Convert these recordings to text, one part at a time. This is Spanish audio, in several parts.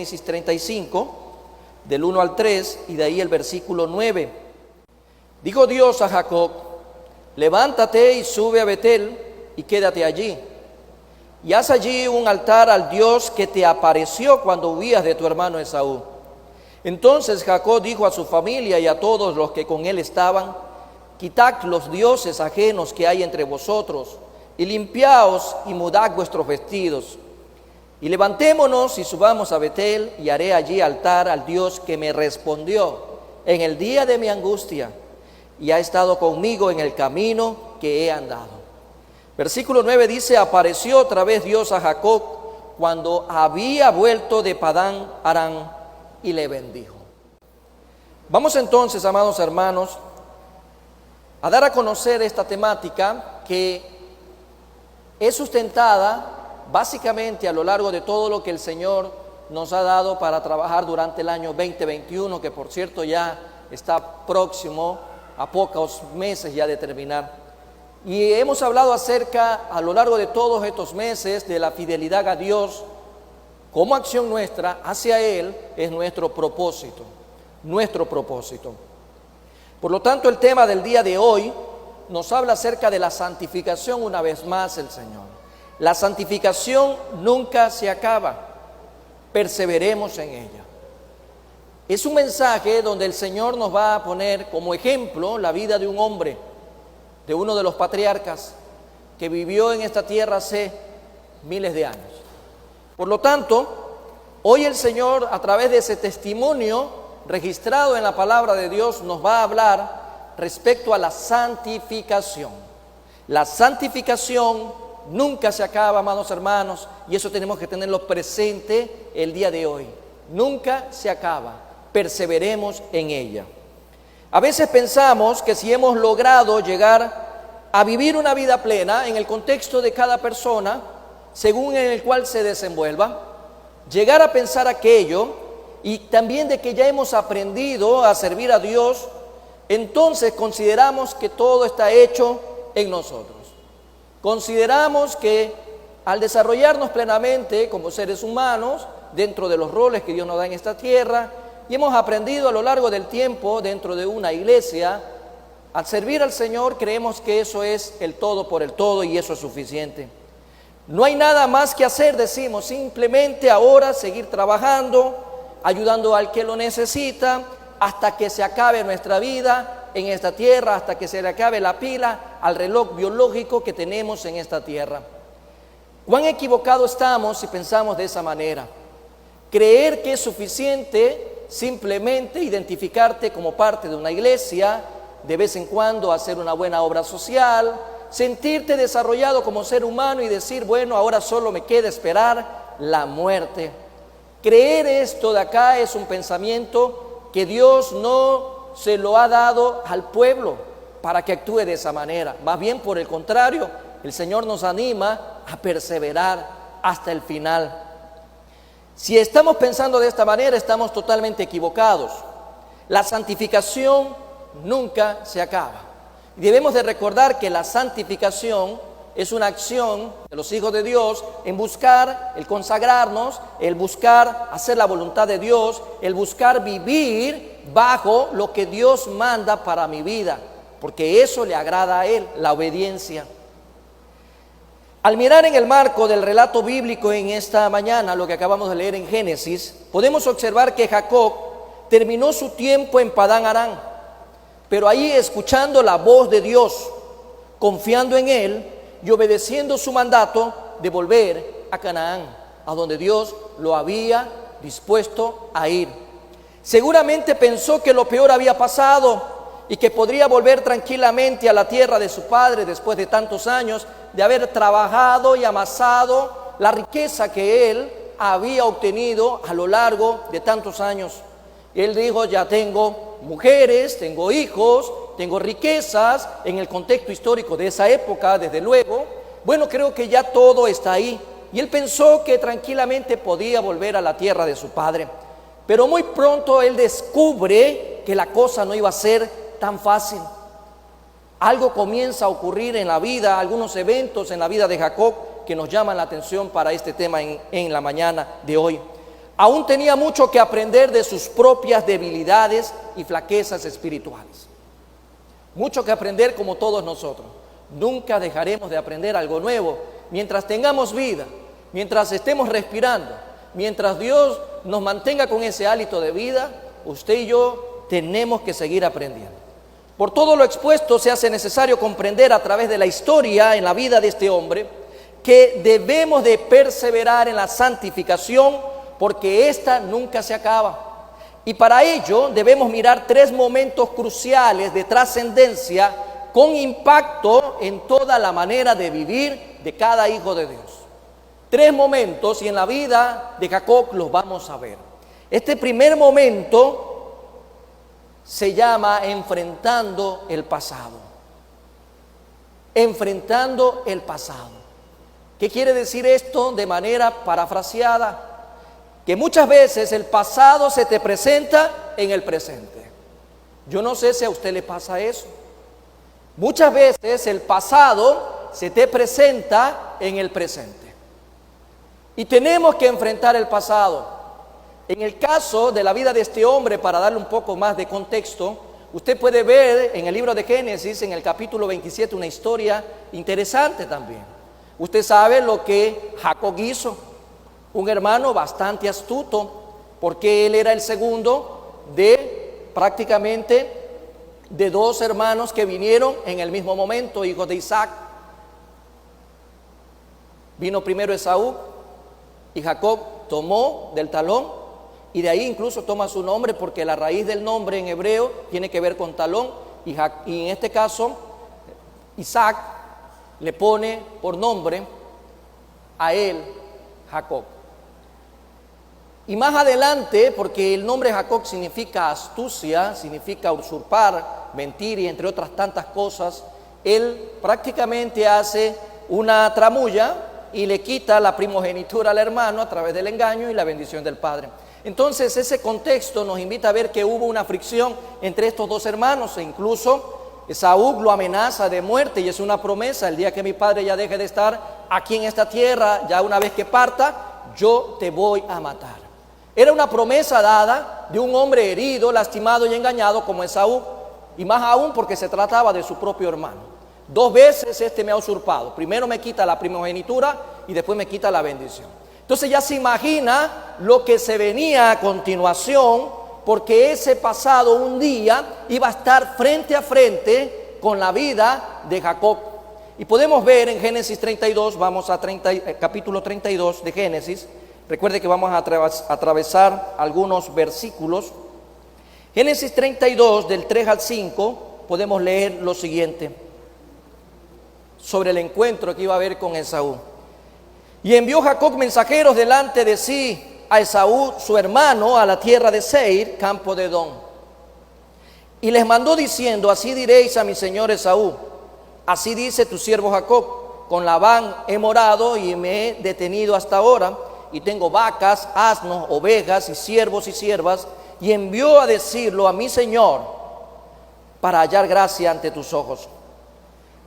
Génesis 35, del 1 al 3, y de ahí el versículo 9. Dijo Dios a Jacob: levántate y sube a Betel y quédate allí, y haz allí un altar al Dios que te apareció cuando huías de tu hermano Esaú. Entonces Jacob dijo a su familia y a todos los que con él estaban: quitad los dioses ajenos que hay entre vosotros, y limpiaos y mudad vuestros vestidos. Y levantémonos y subamos a Betel, y haré allí altar al Dios que me respondió en el día de mi angustia, y ha estado conmigo en el camino que he andado. Versículo 9 dice: apareció otra vez Dios a Jacob cuando había vuelto de Padán Aram, y le bendijo. Vamos entonces, amados hermanos, a dar a conocer esta temática que es sustentada básicamente a lo largo de todo lo que el Señor nos ha dado para trabajar durante el año 2021, que por cierto ya está próximo a pocos meses ya de terminar. Y hemos hablado acerca a lo largo de todos estos meses de la fidelidad a Dios como acción nuestra hacia Él. Es nuestro propósito, nuestro propósito. Por lo tanto, el tema del día de hoy nos habla acerca de la santificación una vez más el Señor. La santificación nunca se acaba, perseveremos en ella. Es un mensaje donde el Señor nos va a poner como ejemplo la vida de un hombre, de uno de los patriarcas que vivió en esta tierra hace miles de años. Por lo tanto, hoy el Señor, a través de ese testimonio registrado en la palabra de Dios, nos va a hablar respecto a la santificación. La santificación nunca se acaba, amados hermanos, y eso tenemos que tenerlo presente el día de hoy. Nunca se acaba, perseveremos en ella. A veces pensamos que si hemos logrado llegar a vivir una vida plena en el contexto de cada persona, según en el cual se desenvuelva, llegar a pensar aquello, y también de que ya hemos aprendido a servir a Dios, entonces consideramos que todo está hecho en nosotros. Consideramos que al desarrollarnos plenamente como seres humanos dentro de los roles que Dios nos da en esta tierra, y hemos aprendido a lo largo del tiempo dentro de una iglesia, al servir al Señor, creemos que eso es el todo por el todo y eso es suficiente. No hay nada más que hacer, decimos, simplemente ahora seguir trabajando, ayudando al que lo necesita, hasta que se acabe nuestra vida en esta tierra, hasta que se le acabe la pila al reloj biológico que tenemos en esta tierra. ¿Cuán equivocado estamos si pensamos de esa manera? Creer que es suficiente simplemente identificarte como parte de una iglesia, de vez en cuando hacer una buena obra social, sentirte desarrollado como ser humano y decir, bueno, ahora solo me queda esperar la muerte. Creer esto de acá es un pensamiento que Dios no se lo ha dado al pueblo para que actúe de esa manera. Más bien, por el contrario, el Señor nos anima a perseverar hasta el final. Si estamos pensando de esta manera, estamos totalmente equivocados. La santificación nunca se acaba. Debemos de recordar que la santificación es una acción de los hijos de Dios en buscar el consagrarnos, el buscar hacer la voluntad de Dios, el buscar vivir bajo lo que Dios manda para mi vida, porque eso le agrada a Él, la obediencia. Al mirar en el marco del relato bíblico en esta mañana, lo que acabamos de leer en Génesis, podemos observar que Jacob terminó su tiempo en Padán Aram, pero ahí escuchando la voz de Dios, confiando en Él y obedeciendo su mandato de volver a Canaán, a donde Dios lo había dispuesto a ir. Seguramente pensó que lo peor había pasado y que podría volver tranquilamente a la tierra de su padre después de tantos años de haber trabajado y amasado la riqueza que él había obtenido a lo largo de tantos años. Él dijo, ya tengo mujeres, tengo hijos, tengo riquezas en el contexto histórico de esa época, desde luego. Bueno, creo que ya todo está ahí. Y él pensó que tranquilamente podía volver a la tierra de su padre. Pero muy pronto él descubre que la cosa no iba a ser tan fácil. Algo comienza a ocurrir en la vida, algunos eventos en la vida de Jacob que nos llaman la atención para este tema en la mañana de hoy. aún tenía mucho que aprender de sus propias debilidades y flaquezas espirituales. Mucho que aprender como todos nosotros. Nunca dejaremos de aprender algo nuevo mientras tengamos vida, mientras estemos respirando, mientras Dios nos mantenga con ese hálito de vida. Usted y yo tenemos que seguir aprendiendo. Por todo lo expuesto, se hace necesario comprender a través de la historia en la vida de este hombre que debemos de perseverar en la santificación, porque esta nunca se acaba. Y para ello debemos mirar 3 momentos cruciales de trascendencia con impacto en toda la manera de vivir de cada hijo de Dios. 3 momentos, y en la vida de Jacob los vamos a ver. Este primer momento se llama enfrentando el pasado. Enfrentando el pasado. ¿Qué quiere decir esto de manera parafraseada? Que muchas veces el pasado se te presenta en el presente. Yo no sé si a usted le pasa eso. Muchas veces el pasado se te presenta en el presente. Y tenemos que enfrentar el pasado. En el caso de la vida de este hombre, para darle un poco más de contexto, usted puede ver en el libro de Génesis, en el capítulo 27, una historia interesante también. Usted sabe lo que Jacob hizo, un hermano bastante astuto, porque él era el segundo de prácticamente de 2 hermanos que vinieron en el mismo momento, hijos de Isaac. Vino primero Esaú y Jacob tomó del talón, y de ahí incluso toma su nombre, porque la raíz del nombre en hebreo tiene que ver con talón, y en este caso Isaac le pone por nombre a él Jacob. Y más adelante, porque el nombre Jacob significa astucia, significa usurpar, mentir y entre otras tantas cosas, él prácticamente hace una tramulla y le quita la primogenitura al hermano a través del engaño y la bendición del padre. Entonces ese contexto nos invita a ver que hubo una fricción entre estos 2 hermanos, e incluso Esaú lo amenaza de muerte, y es una promesa: el día que mi padre ya deje de estar aquí en esta tierra, ya una vez que parta, yo te voy a matar. Era una promesa dada de un hombre herido, lastimado y engañado como Esaú, y más aún porque se trataba de su propio hermano. 2 veces este me ha usurpado. Primero me quita la primogenitura y después me quita la bendición. Entonces ya se imagina lo que se venía a continuación, porque ese pasado un día iba a estar frente a frente con la vida de Jacob. Y podemos ver en Génesis 32, vamos a capítulo 32 de Génesis. Recuerde que vamos a atravesar algunos versículos. Génesis 32, del 3 al 5, podemos leer lo siguiente sobre el encuentro que iba a haber con Esaú. Y envió Jacob mensajeros delante de sí a Esaú, su hermano, a la tierra de Seir, campo de Edom. Y les mandó diciendo: así diréis a mi señor Esaú: así dice tu siervo Jacob, con Labán he morado y me he detenido hasta ahora, y tengo vacas, asnos, ovejas y siervos y siervas, y envió a decirlo a mi señor para hallar gracia ante tus ojos.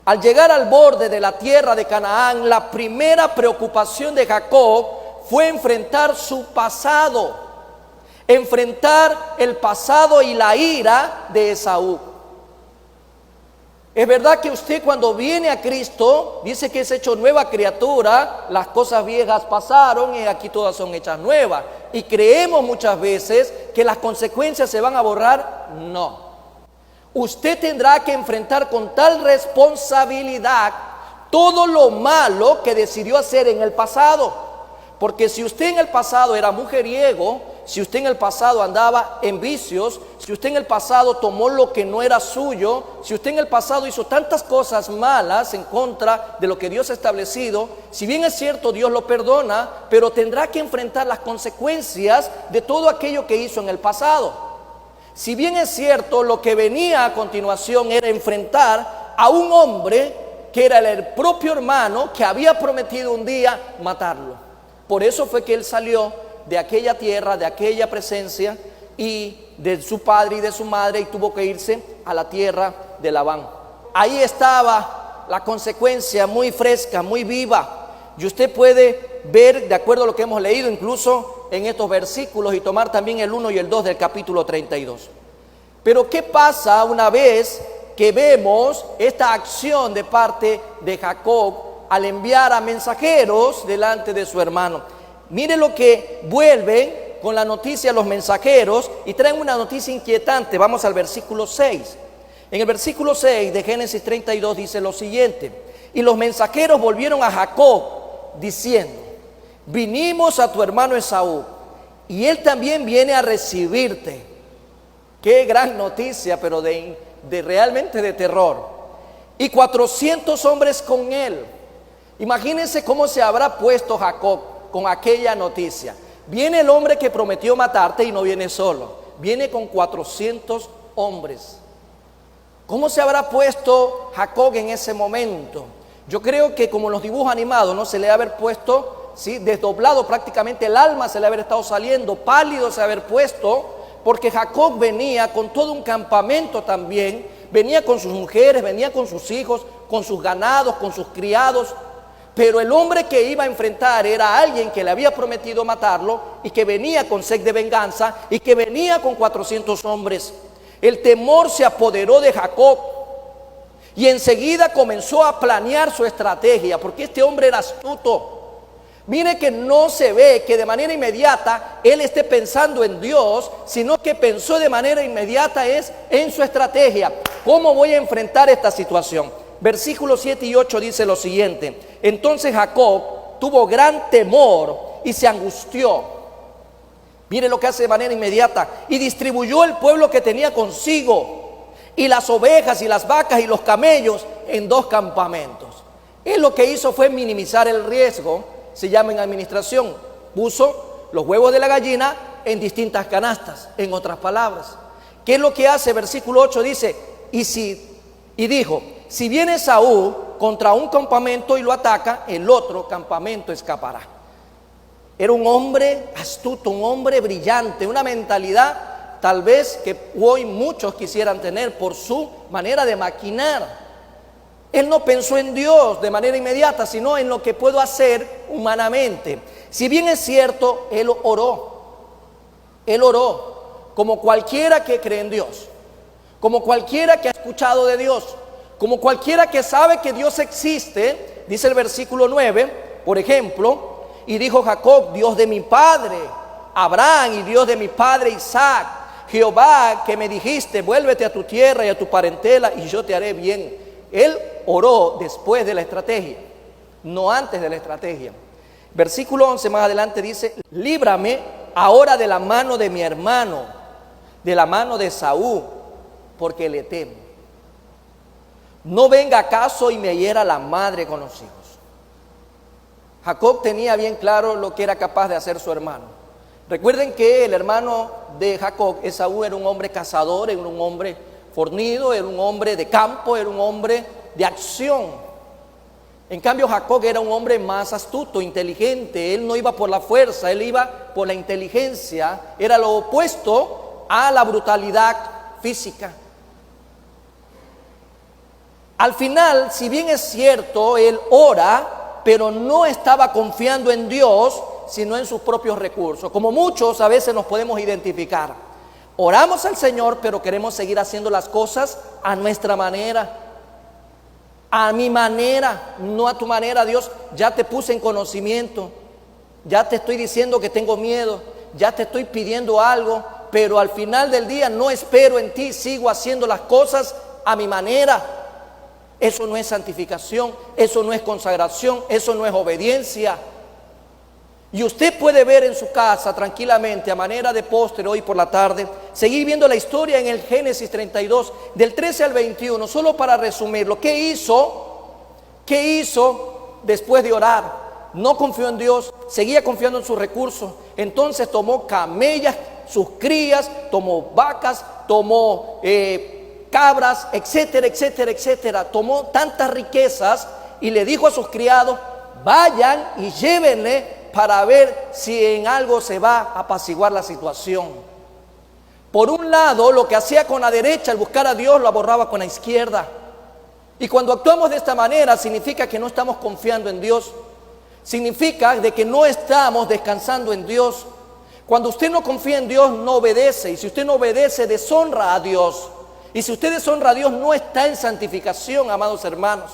Al llegar al borde de la tierra de Canaán, la primera preocupación de Jacob fue enfrentar su pasado, enfrentar el pasado y la ira de Esaú. Es verdad que usted, cuando viene a Cristo, dice que es hecho nueva criatura, las cosas viejas pasaron y aquí todas son hechas nuevas. Y creemos muchas veces que las consecuencias se van a borrar. No. Usted tendrá que enfrentar con tal responsabilidad todo lo malo que decidió hacer en el pasado. Porque si usted en el pasado era mujeriego, si usted en el pasado andaba en vicios, si usted en el pasado tomó lo que no era suyo, si usted en el pasado hizo tantas cosas malas en contra de lo que Dios ha establecido, si bien es cierto Dios lo perdona, pero tendrá que enfrentar las consecuencias de todo aquello que hizo en el pasado. Si bien es cierto, lo que venía a continuación era enfrentar a un hombre que era el propio hermano que había prometido un día matarlo. Por eso fue que él salió de aquella tierra, de aquella presencia y de su padre y de su madre, y tuvo que irse a la tierra de Labán. Ahí estaba la consecuencia muy fresca, muy viva. Y usted puede ver, de acuerdo a lo que hemos leído, incluso en estos versículos y tomar también el 1 y el 2 del capítulo 32. Pero ¿qué pasa una vez que vemos esta acción de parte de Jacob al enviar a mensajeros delante de su hermano? Mire lo que vuelven con la noticia los mensajeros y traen una noticia inquietante. Vamos al versículo 6. En el versículo 6 de Génesis 32 dice lo siguiente: y los mensajeros volvieron a Jacob diciendo: vinimos a tu hermano Esaú, y él también viene a recibirte. Qué gran noticia, pero de realmente de terror. Y 400 hombres con él. Imagínense cómo se habrá puesto Jacob con aquella noticia. Viene el hombre que prometió matarte y no viene solo, viene con 400 hombres. ¿Cómo se habrá puesto Jacob en ese momento? Yo creo que como en los dibujos animados, ¿no? Se le ha haber puesto, ¿sí?, desdoblado prácticamente el alma, se le ha haber estado saliendo, pálido se ha haber puesto, porque Jacob venía con todo un campamento también, venía con sus mujeres, venía con sus hijos, con sus ganados, con sus criados. Pero el hombre que iba a enfrentar era alguien que le había prometido matarlo y que venía con sed de venganza y que venía con 400 hombres. El temor se apoderó de Jacob y enseguida comenzó a planear su estrategia, porque este hombre era astuto. Mire que no se ve que de manera inmediata él esté pensando en Dios, sino que pensó de manera inmediata es en su estrategia. ¿Cómo voy a enfrentar esta situación? Versículos 7 y 8 dice lo siguiente: entonces Jacob tuvo gran temor y se angustió. Mire lo que hace de manera inmediata: y distribuyó el pueblo que tenía consigo, y las ovejas y las vacas y los camellos en 2 campamentos. Él lo que hizo fue minimizar el riesgo. Se llama en administración, puso los huevos de la gallina en distintas canastas. En otras palabras, ¿qué es lo que hace? Versículo 8 dice: y dijo, si viene Saúl contra un campamento y lo ataca, el otro campamento escapará. Era un hombre astuto, un hombre brillante, una mentalidad tal vez que hoy muchos quisieran tener por su manera de maquinar. Él no pensó en Dios de manera inmediata, sino en lo que puedo hacer humanamente. Si bien es cierto, él oró como cualquiera que cree en Dios, como cualquiera que ha escuchado de Dios, como cualquiera que sabe que Dios existe. Dice el versículo 9, por ejemplo: y dijo Jacob, Dios de mi padre Abraham y Dios de mi padre Isaac, Jehová que me dijiste, vuélvete a tu tierra y a tu parentela y yo te haré bien. Él oró después de la estrategia, no antes de la estrategia. Versículo 11 más adelante dice: líbrame ahora de la mano de mi hermano, de la mano de Esaú, porque le temo. No venga acaso y me hiera la madre con los hijos. Jacob tenía bien claro lo que era capaz de hacer su hermano. Recuerden que el hermano de Jacob, Esaú, era un hombre cazador, era un hombre fornido, era un hombre de campo, era un hombre de acción. En cambio, Jacob era un hombre más astuto, inteligente. Él no iba por la fuerza, él iba por la inteligencia. Era lo opuesto a la brutalidad física. Al final, si bien es cierto, él ora, pero no estaba confiando en Dios, sino en sus propios recursos. Como muchos a veces nos podemos identificar. Oramos al Señor, pero queremos seguir haciendo las cosas a nuestra manera, a mi manera, no a tu manera. Dios, ya te puse en conocimiento, ya te estoy diciendo que tengo miedo, ya te estoy pidiendo algo, pero al final del día no espero en ti, sigo haciendo las cosas a mi manera. Eso no es santificación, eso no es consagración, eso no es obediencia. Y usted puede ver en su casa tranquilamente, a manera de póster hoy por la tarde, seguir viendo la historia en el Génesis 32, del 13 al 21, solo para resumirlo. ¿Qué hizo? ¿Qué hizo después de orar? No confió en Dios, seguía confiando en sus recursos. Entonces tomó camellas, sus crías, tomó vacas, tomó cabras, etcétera, etcétera, etcétera. Tomó tantas riquezas y le dijo a sus criados: vayan y llévenle para ver si en algo se va a apaciguar la situación. Por un lado, lo que hacía con la derecha al buscar a Dios, lo borraba con la izquierda. Y cuando actuamos de esta manera, significa que no estamos confiando en Dios. Significa de que no estamos descansando en Dios. Cuando usted no confía en Dios, no obedece. Y si usted no obedece, deshonra a Dios. Y si usted deshonra a Dios, no está en santificación, amados hermanos.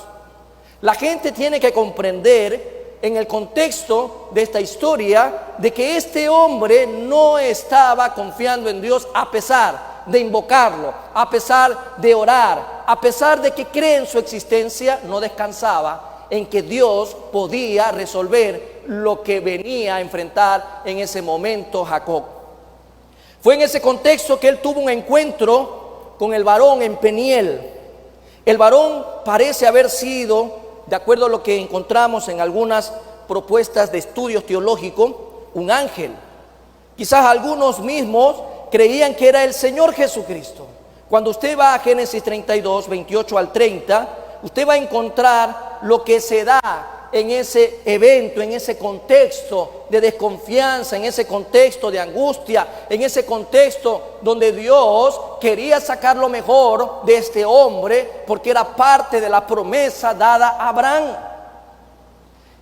La gente tiene que comprender en el contexto de esta historia de que este hombre no estaba confiando en Dios a pesar de invocarlo, a pesar de orar, a pesar de que cree en su existencia, no descansaba en que Dios podía resolver lo que venía a enfrentar en ese momento Jacob. Fue en ese contexto que él tuvo un encuentro con el varón en Peniel. El varón parece haber sido, de acuerdo a lo que encontramos en algunas propuestas de estudios teológicos, un ángel. Quizás algunos mismos creían que era el Señor Jesucristo. Cuando usted va a Génesis 32, 28 al 30, usted va a encontrar lo que se da en ese evento, en ese contexto de desconfianza, en ese contexto de angustia, en ese contexto donde Dios quería sacar lo mejor de este hombre, porque era parte de la promesa dada a Abraham.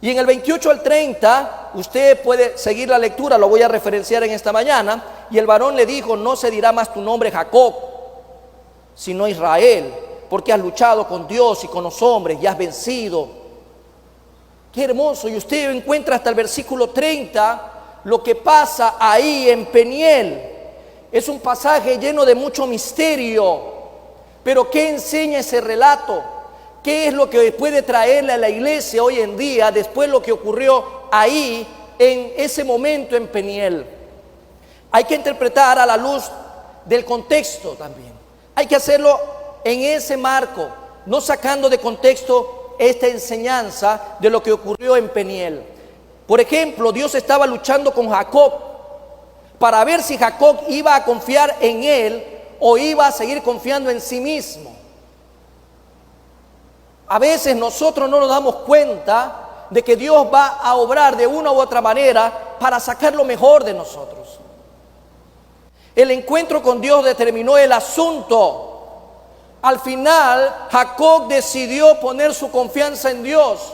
Y en el 28 al 30, usted puede seguir la lectura, lo voy a referenciar en esta mañana. Y el varón le dijo: no se dirá más tu nombre Jacob, sino Israel, porque has luchado con Dios y con los hombres y has vencido. Qué hermoso. Y usted encuentra hasta el versículo 30 lo que pasa ahí en Peniel. Es un pasaje lleno de mucho misterio. Pero ¿qué enseña ese relato? ¿Qué es lo que puede traerle a la iglesia hoy en día después de lo que ocurrió ahí en ese momento en Peniel? Hay que interpretar a la luz del contexto también. Hay que hacerlo en ese marco, no sacando de contexto esta enseñanza de lo que ocurrió en Peniel. Por ejemplo, Dios estaba luchando con Jacob para ver si Jacob iba a confiar en él o iba a seguir confiando en sí mismo. A veces nosotros no nos damos cuenta de que Dios va a obrar de una u otra manera para sacar lo mejor de nosotros. El encuentro con Dios determinó el asunto. Al final, Jacob decidió poner su confianza en Dios.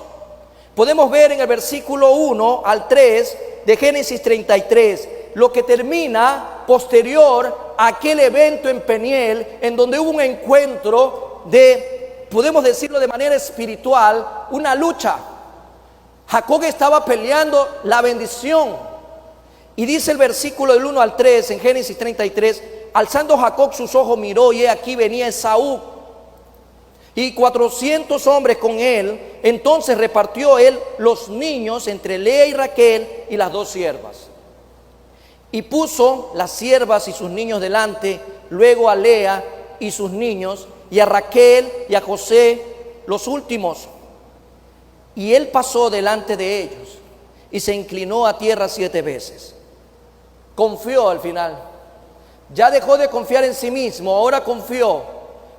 Podemos ver en el versículo 1 al 3 de Génesis 33, lo que termina posterior a aquel evento en Peniel, en donde hubo un encuentro de, podemos decirlo de manera espiritual, una lucha. Jacob estaba peleando la bendición. Y dice el versículo del 1 al 3 en Génesis 33, alzando Jacob sus ojos miró y he aquí venía Esaú y 400 hombres con él. Entonces repartió él los niños entre Lea y Raquel y las dos siervas. Y puso las siervas y sus niños delante, luego a Lea y sus niños, y a Raquel y a José los últimos. Y él pasó delante de ellos y se inclinó a tierra 7 veces. Confió al final. Ya dejó de confiar en sí mismo, ahora confió.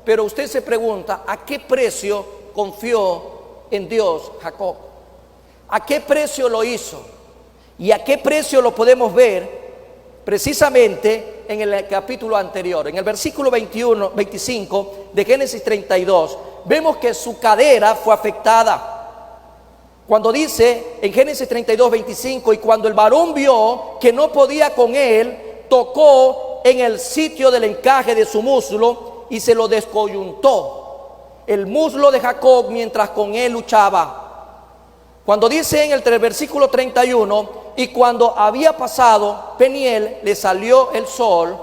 Pero usted se pregunta, ¿a qué precio confió en Dios Jacob? ¿A qué precio lo hizo? ¿Y a qué precio lo podemos ver precisamente en el capítulo anterior? En el versículo 25 de Génesis 32, vemos que su cadera fue afectada. Cuando dice en Génesis 32, 25, y cuando el varón vio que no podía con él, tocó en el sitio del encaje de su muslo y se lo descoyuntó el muslo de Jacob mientras con él luchaba. Cuando dice en el versículo 31, y cuando había pasado Peniel, le salió el sol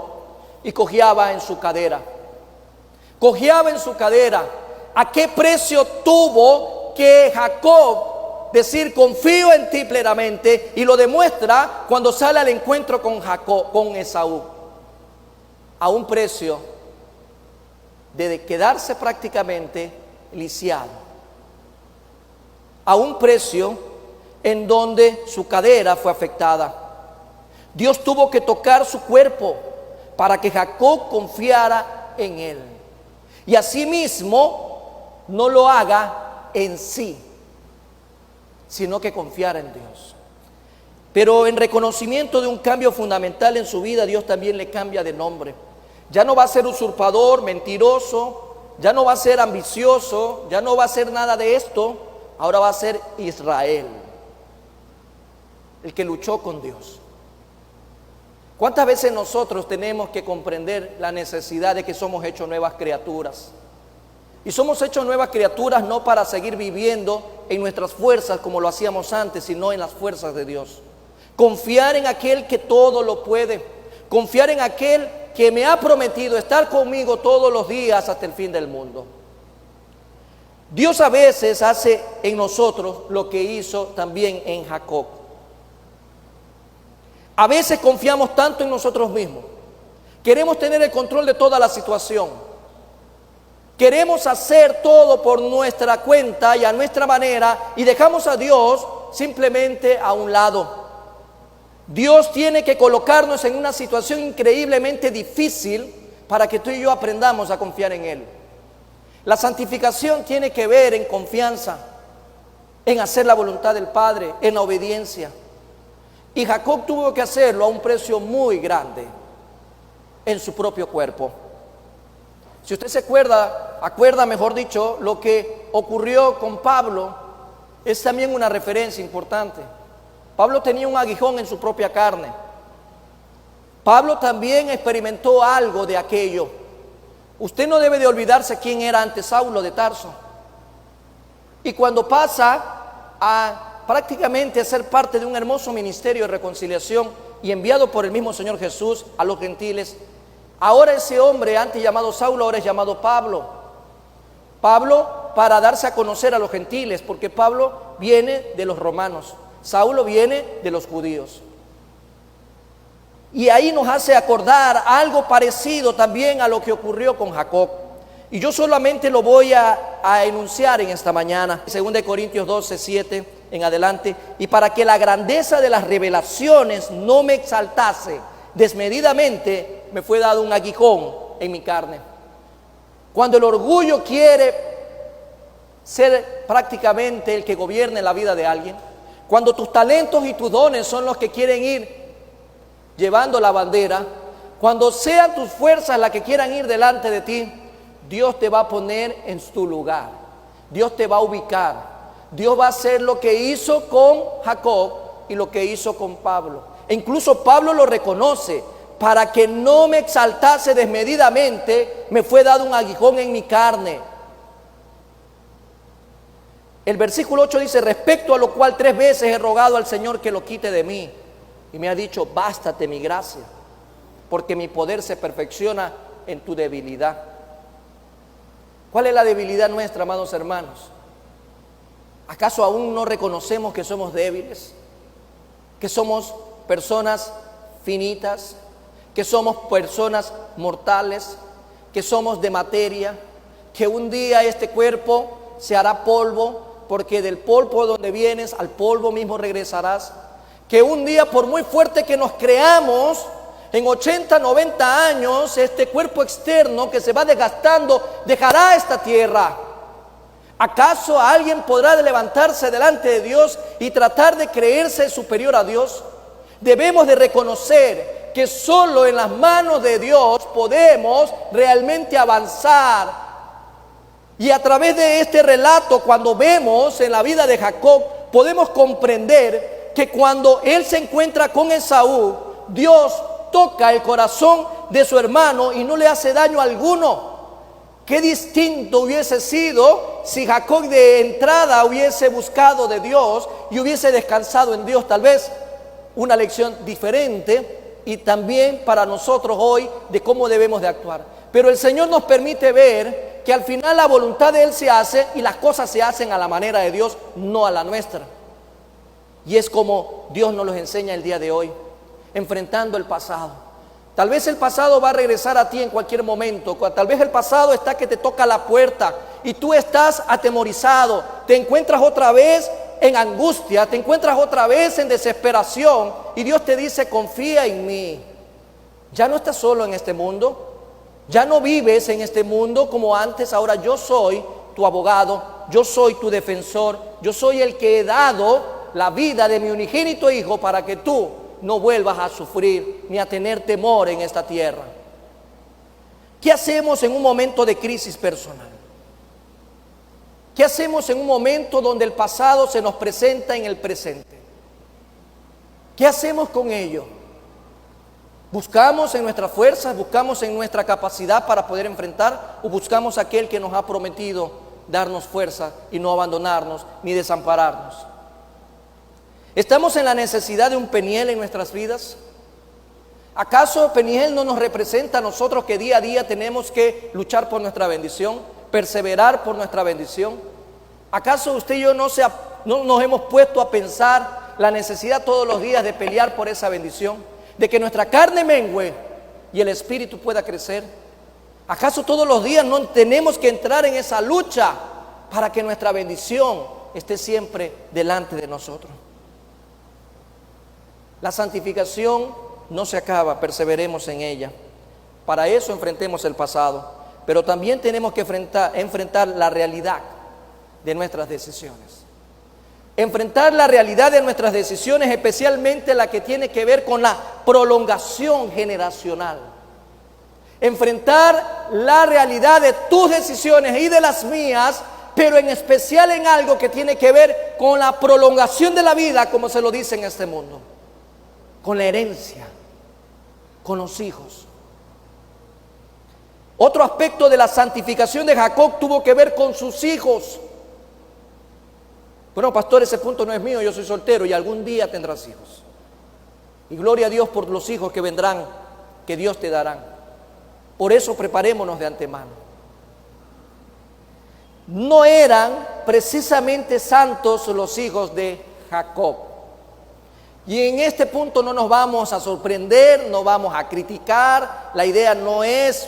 y cojeaba en su cadera. Cojeaba en su cadera. ¿A qué precio tuvo que Jacob decir confío en ti plenamente? Y lo demuestra cuando sale al encuentro con Jacob, con Esaú, a un precio de quedarse prácticamente lisiado, a un precio en donde su cadera fue afectada. Dios tuvo que tocar su cuerpo para que Jacob confiara en él, y asimismo no lo haga en sí, sino que confiara en Dios. Pero en reconocimiento de un cambio fundamental en su vida, Dios también le cambia de nombre. Ya no va a ser usurpador, mentiroso, ya no va a ser ambicioso, ya no va a ser nada de esto. Ahora va a ser Israel, el que luchó con Dios. ¿Cuántas veces nosotros tenemos que comprender la necesidad de que somos hechos nuevas criaturas? Y somos hechos nuevas criaturas no para seguir viviendo en nuestras fuerzas como lo hacíamos antes, sino en las fuerzas de Dios. Confiar en aquel que todo lo puede. Confiar en aquel que me ha prometido estar conmigo todos los días hasta el fin del mundo. Dios a veces hace en nosotros lo que hizo también en Jacob. A veces confiamos tanto en nosotros mismos. Queremos tener el control de toda la situación. Queremos hacer todo por nuestra cuenta y a nuestra manera y dejamos a Dios simplemente a un lado. Dios tiene que colocarnos en una situación increíblemente difícil para que tú y yo aprendamos a confiar en Él. La santificación tiene que ver en confianza, en hacer la voluntad del Padre, en la obediencia. Y Jacob tuvo que hacerlo a un precio muy grande en su propio cuerpo. Si usted se acuerda mejor dicho, lo que ocurrió con Pablo es también una referencia importante. Pablo tenía un aguijón en su propia carne. Pablo también experimentó algo de aquello. Usted no debe de olvidarse quién era antes Saulo de Tarso. Y cuando pasa a prácticamente ser parte de un hermoso ministerio de reconciliación y enviado por el mismo Señor Jesús a los gentiles, ahora ese hombre antes llamado Saulo, ahora es llamado Pablo. Pablo para darse a conocer a los gentiles, porque Pablo viene de los romanos, Saulo viene de los judíos. Y ahí nos hace acordar algo parecido también a lo que ocurrió con Jacob. Y yo solamente lo voy a enunciar en esta mañana. 2 Corintios 12, 7 en adelante. Y para que la grandeza de las revelaciones no me exaltase desmedidamente, me fue dado un aguijón en mi carne. Cuando el orgullo quiere ser prácticamente el que gobierne la vida de alguien, cuando tus talentos y tus dones son los que quieren ir llevando la bandera, cuando sean tus fuerzas las que quieran ir delante de ti, Dios te va a poner en tu lugar. Dios te va a ubicar. Dios va a hacer lo que hizo con Jacob y lo que hizo con Pablo. E incluso Pablo lo reconoce. Para que no me exaltase desmedidamente, me fue dado un aguijón en mi carne. El versículo 8 dice: respecto a lo cual 3 veces he rogado al Señor que lo quite de mí. Y me ha dicho: bástate mi gracia, porque mi poder se perfecciona en tu debilidad. ¿Cuál es la debilidad nuestra, amados hermanos? ¿Acaso aún no reconocemos que somos débiles? ¿Que somos personas finitas? ¿Que somos personas mortales? ¿Que somos de materia? ¿Que un día este cuerpo se hará polvo? Porque del polvo donde vienes, al polvo mismo regresarás. Que un día, por muy fuerte que nos creamos, en 80, 90 años, este cuerpo externo que se va desgastando dejará esta tierra. ¿Acaso alguien podrá levantarse delante de Dios y tratar de creerse superior a Dios? Debemos de reconocer que solo en las manos de Dios podemos realmente avanzar. Y a través de este relato, cuando vemos en la vida de Jacob, podemos comprender que cuando él se encuentra con Esaú, Dios toca el corazón de su hermano y no le hace daño alguno. Qué distinto hubiese sido si Jacob de entrada hubiese buscado de Dios y hubiese descansado en Dios. Tal vez una lección diferente y también para nosotros hoy de cómo debemos de actuar. Pero el Señor nos permite ver que al final la voluntad de Él se hace y las cosas se hacen a la manera de Dios, no a la nuestra. Y es como Dios nos los enseña el día de hoy, enfrentando el pasado. Tal vez el pasado va a regresar a ti en cualquier momento. Tal vez el pasado está que te toca la puerta y tú estás atemorizado. Te encuentras otra vez en angustia, te encuentras otra vez en desesperación. Y Dios te dice: confía en mí. Ya no estás solo en este mundo. Ya no vives en este mundo como antes. Ahora yo soy tu abogado. Yo soy tu defensor. Yo soy el que he dado la vida de mi unigénito Hijo para que tú no vuelvas a sufrir ni a tener temor en esta tierra. ¿Qué hacemos en un momento de crisis personal? ¿Qué hacemos en un momento donde el pasado se nos presenta en el presente? ¿Qué hacemos con ello? ¿Buscamos en nuestras fuerzas, buscamos en nuestra capacidad para poder enfrentar, o buscamos aquel que nos ha prometido darnos fuerza y no abandonarnos ni desampararnos? ¿Estamos en la necesidad de un Peniel en nuestras vidas? ¿Acaso Peniel no nos representa a nosotros que día a día tenemos que luchar por nuestra bendición, perseverar por nuestra bendición? ¿Acaso usted y yo no nos hemos puesto a pensar la necesidad todos los días de pelear por esa bendición? De que nuestra carne mengüe y el espíritu pueda crecer. ¿Acaso todos los días no tenemos que entrar en esa lucha para que nuestra bendición esté siempre delante de nosotros? La santificación no se acaba, perseveremos en ella. Para eso enfrentemos el pasado, pero también tenemos que enfrentar la realidad de nuestras decisiones. Enfrentar la realidad de nuestras decisiones, especialmente la que tiene que ver con la prolongación generacional. Enfrentar la realidad de tus decisiones y de las mías, pero en especial en algo que tiene que ver con la prolongación de la vida, como se lo dice en este mundo, con la herencia, con los hijos. Otro aspecto de la santificación de Jacob tuvo que ver con sus hijos. Bueno, pastor, ese punto no es mío, yo soy soltero y algún día tendrás hijos. Y gloria a Dios por los hijos que vendrán, que Dios te dará. Por eso preparémonos de antemano. No eran precisamente santos los hijos de Jacob. Y en este punto no nos vamos a sorprender, no vamos a criticar. La idea no es,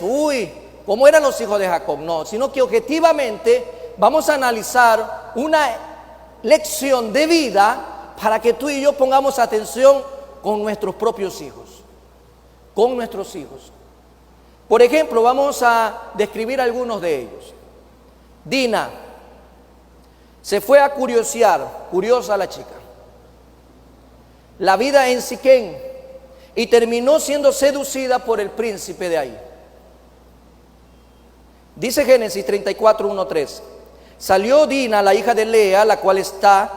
¿cómo eran los hijos de Jacob? No, sino que objetivamente vamos a analizar una lección de vida para que tú y yo pongamos atención con nuestros propios hijos, con nuestros hijos. Por ejemplo, vamos a describir algunos de ellos. Dina se fue a curiosear, curiosa la chica, la vida en Siquén, y terminó siendo seducida por el príncipe de ahí. Dice Génesis 34, 1, 3. Salió Dina, la hija de Lea, la cual ésta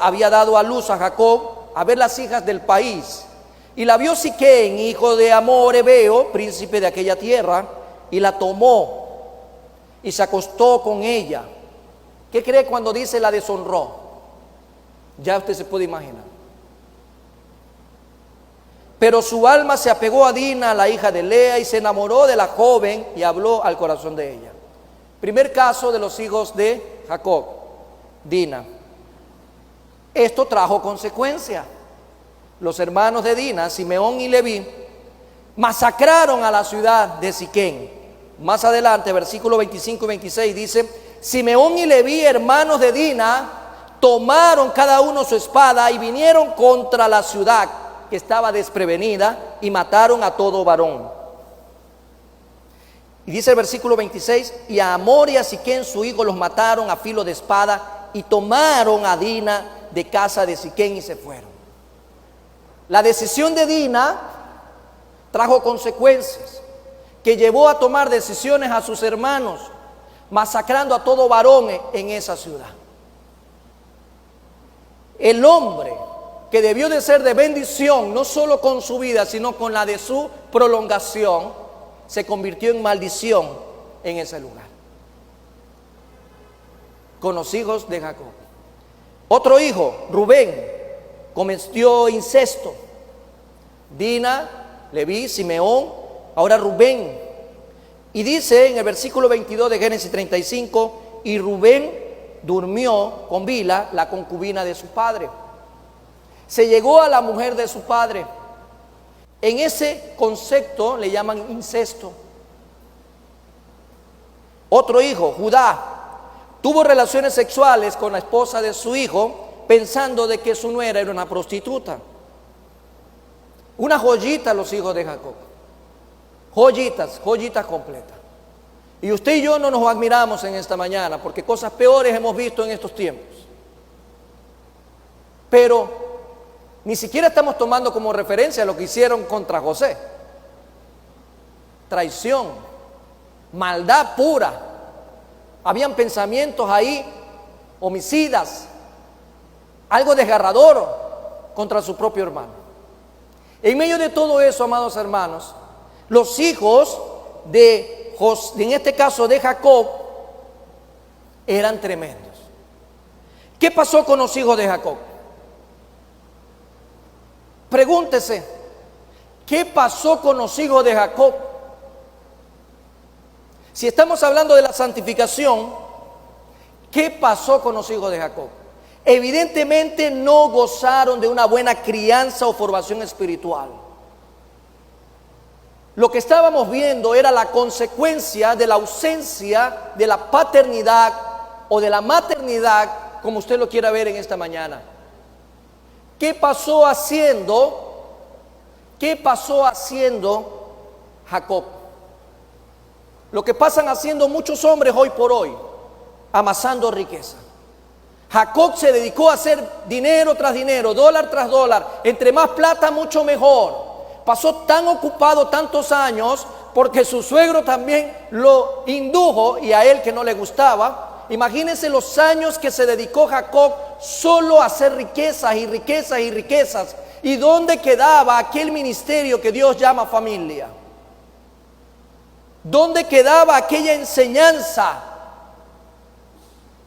había dado a luz a Jacob, a ver las hijas del país. Y la vio Siquén, hijo de Amor Hebeo, príncipe de aquella tierra, y la tomó y se acostó con ella. ¿Qué cree cuando dice la deshonró? Ya usted se puede imaginar. Pero su alma se apegó a Dina, la hija de Lea, y se enamoró de la joven y habló al corazón de ella. Primer caso de los hijos de Jacob, Dina. Esto trajo consecuencia. Los hermanos de Dina, Simeón y Leví, masacraron a la ciudad de Siquén. Más adelante, versículos 25 y 26 dice: Simeón y Leví, hermanos de Dina, tomaron cada uno su espada y vinieron contra la ciudad que estaba desprevenida y mataron a todo varón. Y dice el versículo 26, y a Amor y a Siquén su hijo los mataron a filo de espada y tomaron a Dina de casa de Siquén y se fueron. La decisión de Dina trajo consecuencias que llevó a tomar decisiones a sus hermanos, masacrando a todo varón en esa ciudad. El hombre que debió de ser de bendición, no solo con su vida, sino con la de su prolongación, se convirtió en maldición en ese lugar. Con los hijos de Jacob. Otro hijo, Rubén, cometió incesto. Dina, Leví, Simeón, ahora Rubén. Y dice en el versículo 22 de Génesis 35, y Rubén durmió con Bila, la concubina de su padre. Se llegó a la mujer de su padre. En ese concepto le llaman incesto. Otro hijo, Judá, tuvo relaciones sexuales con la esposa de su hijo, pensando de que su nuera era una prostituta. Una joyita los hijos de Jacob. Joyitas completas. Y usted y yo no nos admiramos en esta mañana, porque cosas peores hemos visto en estos tiempos. Pero ni siquiera estamos tomando como referencia lo que hicieron contra José. Traición, maldad pura. Habían pensamientos ahí, homicidas, algo desgarrador contra su propio hermano. En medio de todo eso, amados hermanos, los hijos en este caso de Jacob, eran tremendos. ¿Qué pasó con los hijos de Jacob? Pregúntese, ¿qué pasó con los hijos de Jacob? Si estamos hablando de la santificación, ¿qué pasó con los hijos de Jacob? Evidentemente no gozaron de una buena crianza o formación espiritual. Lo que estábamos viendo era la consecuencia de la ausencia de la paternidad o de la maternidad, como usted lo quiera ver en esta mañana. ¿Qué pasó haciendo Jacob? Lo que pasan haciendo muchos hombres hoy por hoy, amasando riqueza. Jacob se dedicó a hacer dinero tras dinero, dólar tras dólar. Entre más plata, mucho mejor. Pasó tan ocupado tantos años porque su suegro también lo indujo, y a él que no le gustaba. Imagínense los años que se dedicó Jacob solo a hacer riquezas y riquezas y riquezas. ¿Y dónde quedaba aquel ministerio que Dios llama familia? ¿Dónde quedaba aquella enseñanza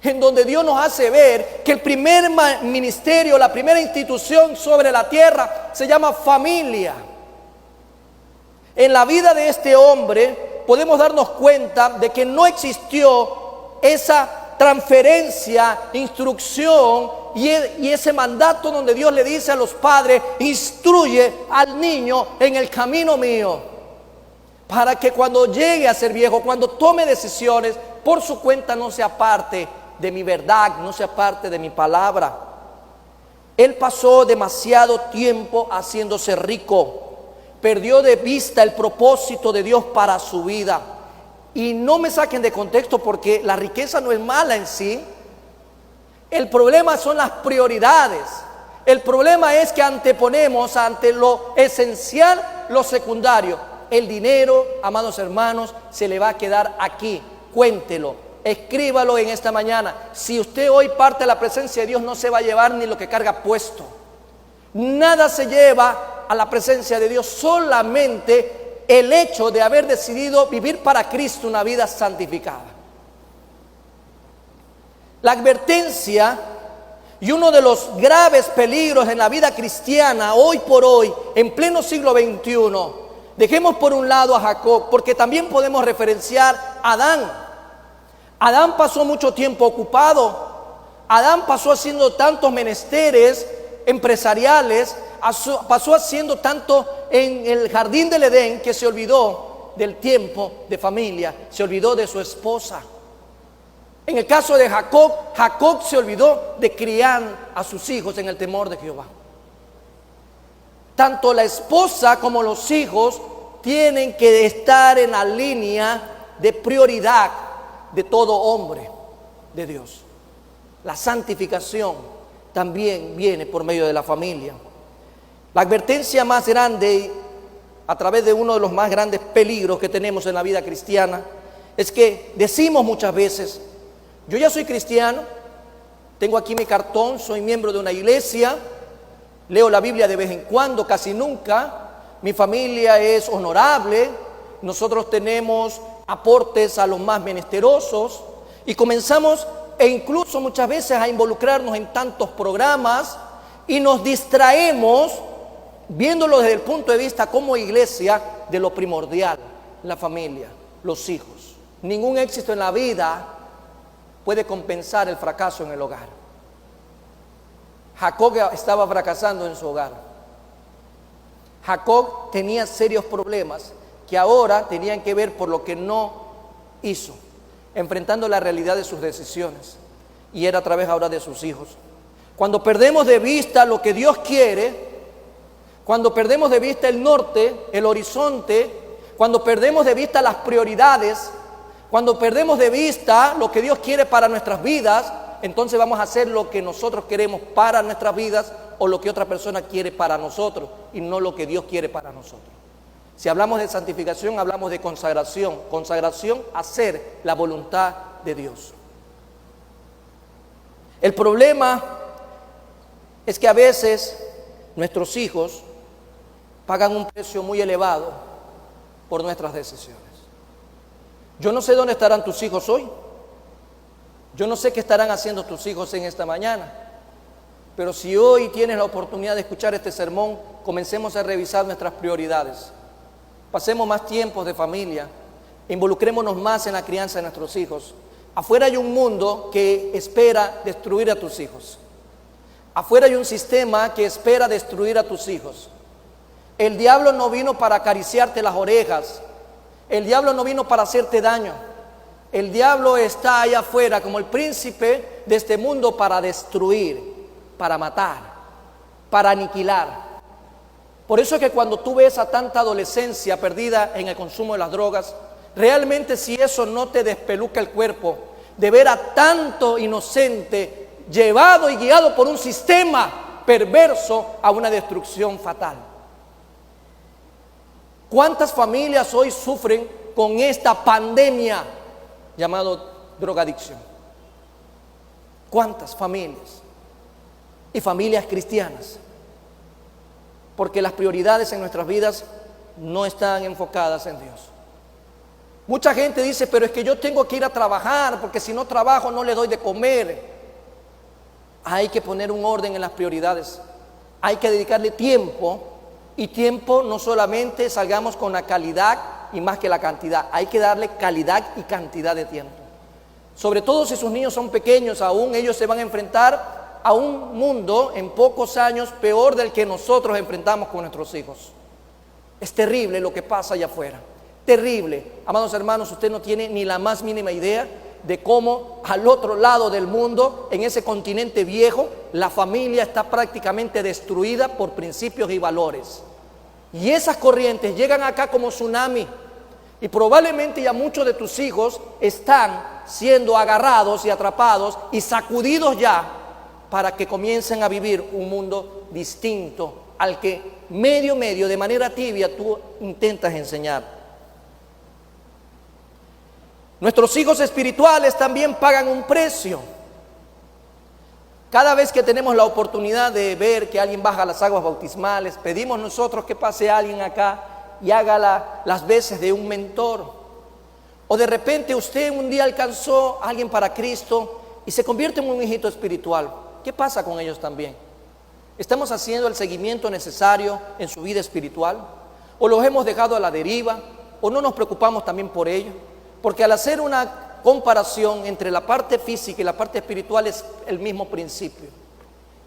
en donde Dios nos hace ver que el primer ministerio, la primera institución sobre la tierra se llama familia? En la vida de este hombre podemos darnos cuenta de que no existió esa transferencia, instrucción y ese mandato donde Dios le dice a los padres: instruye al niño en el camino mío, para que cuando llegue a ser viejo, cuando tome decisiones por su cuenta, no se aparte de mi verdad, no se aparte de mi palabra. Él pasó demasiado tiempo haciéndose rico. Perdió de vista el propósito de Dios para su vida. Y no me saquen de contexto, porque la riqueza no es mala en sí. El problema son las prioridades. El problema es que anteponemos ante lo esencial lo secundario. El dinero, amados hermanos, se le va a quedar aquí. Cuéntelo, escríbalo en esta mañana. Si usted hoy parte de la presencia de Dios, no se va a llevar ni lo que carga puesto. Nada se lleva a la presencia de Dios, solamente el hecho de haber decidido vivir para Cristo una vida santificada. La advertencia y uno de los graves peligros en la vida cristiana hoy por hoy, en pleno siglo XXI, dejemos por un lado a Jacob, porque también podemos referenciar a Adán. Adán pasó mucho tiempo ocupado. Adán pasó haciendo tantos menesteres empresariales, pasó haciendo tanto en el jardín del Edén, que se olvidó del tiempo de familia, se olvidó de su esposa. En el caso de Jacob, Jacob se olvidó de criar a sus hijos en el temor de Jehová. Tanto la esposa como los hijos tienen que estar en la línea de prioridad de todo hombre de Dios. La santificación también viene por medio de la familia. La advertencia más grande, a través de uno de los más grandes peligros que tenemos en la vida cristiana, es que decimos muchas veces: yo ya soy cristiano, tengo aquí mi cartón, soy miembro de una iglesia, leo la Biblia de vez en cuando, casi nunca, mi familia es honorable, nosotros tenemos aportes a los más menesterosos, y comenzamos e incluso muchas veces a involucrarnos en tantos programas y nos distraemos viéndolo desde el punto de vista como iglesia de lo primordial, la familia, los hijos. Ningún éxito en la vida puede compensar el fracaso en el hogar. Jacob estaba fracasando en su hogar. Jacob tenía serios problemas que ahora tenían que ver por lo que no hizo, enfrentando la realidad de sus decisiones, y era a través ahora de sus hijos. Cuando perdemos de vista lo que Dios quiere, cuando perdemos de vista el norte, el horizonte, cuando perdemos de vista las prioridades, cuando perdemos de vista lo que Dios quiere para nuestras vidas, entonces vamos a hacer lo que nosotros queremos para nuestras vidas o lo que otra persona quiere para nosotros y no lo que Dios quiere para nosotros. Si hablamos de santificación, hablamos de consagración. Consagración, hacer la voluntad de Dios. El problema es que a veces nuestros hijos pagan un precio muy elevado por nuestras decisiones. Yo no sé dónde estarán tus hijos hoy. Yo no sé qué estarán haciendo tus hijos en esta mañana. Pero si hoy tienes la oportunidad de escuchar este sermón, comencemos a revisar nuestras prioridades. Pasemos más tiempos de familia. Involucrémonos más en la crianza de nuestros hijos. Afuera hay un mundo que espera destruir a tus hijos. Afuera hay un sistema que espera destruir a tus hijos. El diablo no vino para acariciarte las orejas. El diablo no vino para hacerte daño. El diablo está allá afuera como el príncipe de este mundo para destruir, para matar, para aniquilar. Por eso es que cuando tú ves a tanta adolescencia perdida en el consumo de las drogas, realmente si eso no te despeluca el cuerpo, de ver a tanto inocente llevado y guiado por un sistema perverso a una destrucción fatal. ¿Cuántas familias hoy sufren con esta pandemia llamado drogadicción? ¿Cuántas familias? Y familias cristianas. Porque las prioridades en nuestras vidas no están enfocadas en Dios. Mucha gente dice, pero es que yo tengo que ir a trabajar, porque si no trabajo no le doy de comer. Hay que poner un orden en las prioridades. Hay que dedicarle tiempo. Y tiempo no solamente salgamos con la calidad y más que la cantidad. Hay que darle calidad y cantidad de tiempo. Sobre todo si sus niños son pequeños aún, ellos se van a enfrentar a un mundo en pocos años peor del que nosotros enfrentamos con nuestros hijos. Es terrible lo que pasa allá afuera. Terrible. Amados hermanos, usted no tiene ni la más mínima idea de cómo al otro lado del mundo, en ese continente viejo, la familia está prácticamente destruida por principios y valores. Y esas corrientes llegan acá como tsunami. Y probablemente ya muchos de tus hijos están siendo agarrados y atrapados y sacudidos ya para que comiencen a vivir un mundo distinto al que medio, de manera tibia, tú intentas enseñar. Nuestros hijos espirituales también pagan un precio. Cada vez que tenemos la oportunidad de ver que alguien baja las aguas bautismales, pedimos nosotros que pase alguien acá y haga las veces de un mentor. O de repente usted un día alcanzó a alguien para Cristo y se convierte en un hijito espiritual. ¿Qué pasa con ellos también? ¿Estamos haciendo el seguimiento necesario en su vida espiritual? ¿O los hemos dejado a la deriva? ¿O no nos preocupamos también por ellos? Porque al hacer una comparación entre la parte física y la parte espiritual es el mismo principio.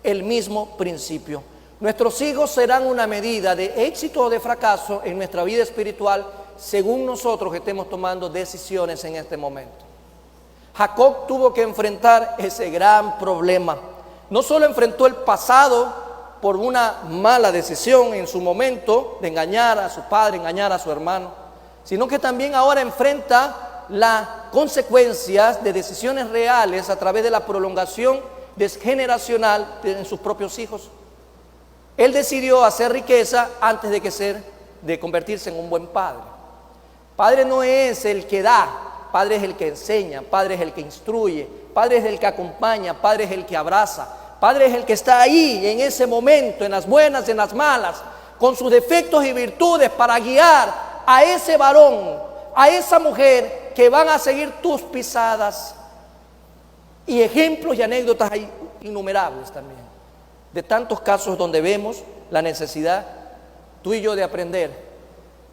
El mismo principio. Nuestros hijos serán una medida de éxito o de fracaso en nuestra vida espiritual según nosotros estemos tomando decisiones en este momento. Jacob tuvo que enfrentar ese gran problema. No solo enfrentó el pasado por una mala decisión en su momento de engañar a su padre, engañar a su hermano, sino que también ahora enfrenta las consecuencias de decisiones reales a través de la prolongación generacional en sus propios hijos. Él decidió hacer riqueza antes de convertirse en un buen padre. Padre no es el que da, padre es el que enseña, padre es el que instruye, padre es el que acompaña, padre es el que abraza, padre es el que está ahí en ese momento, en las buenas, en las malas, con sus defectos y virtudes para guiar a ese varón, a esa mujer que van a seguir tus pisadas. Y ejemplos y anécdotas hay innumerables también, de tantos casos donde vemos la necesidad, tú y yo, de aprender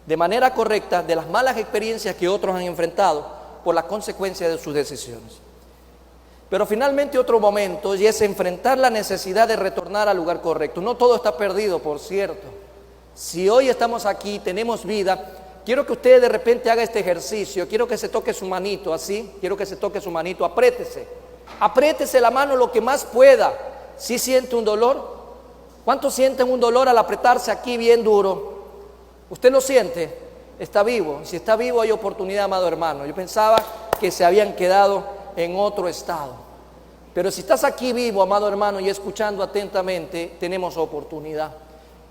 de manera correcta de las malas experiencias que otros han enfrentado por las consecuencias de sus decisiones. Pero finalmente otro momento, y es enfrentar la necesidad de retornar al lugar correcto. No todo está perdido, por cierto. Si hoy estamos aquí, tenemos vida, quiero que usted de repente haga este ejercicio, quiero que se toque su manito así, quiero que se toque su manito, apriétese la mano lo que más pueda. ¿Sí siente un dolor? ¿Cuántos sienten un dolor al apretarse aquí bien duro? ¿Usted lo siente? Está vivo. Si está vivo hay oportunidad, amado hermano. Yo pensaba que se habían quedado en otro estado. Pero si estás aquí vivo, amado hermano, y escuchando atentamente, tenemos oportunidad.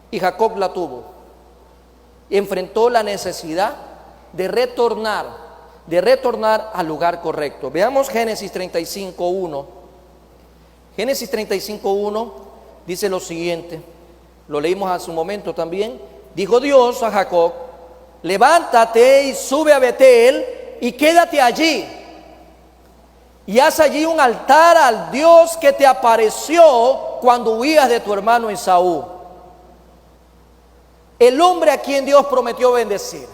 Y Jacob la tuvo. Y enfrentó la necesidad de retornar al lugar correcto. Veamos Génesis 35:1. Génesis 35:1 dice lo siguiente. Lo leímos hace un momento también. Dijo Dios a Jacob: levántate y sube a Betel y quédate allí. Y haz allí un altar al Dios que te apareció cuando huías de tu hermano Esaú. El hombre a quien Dios prometió bendecir,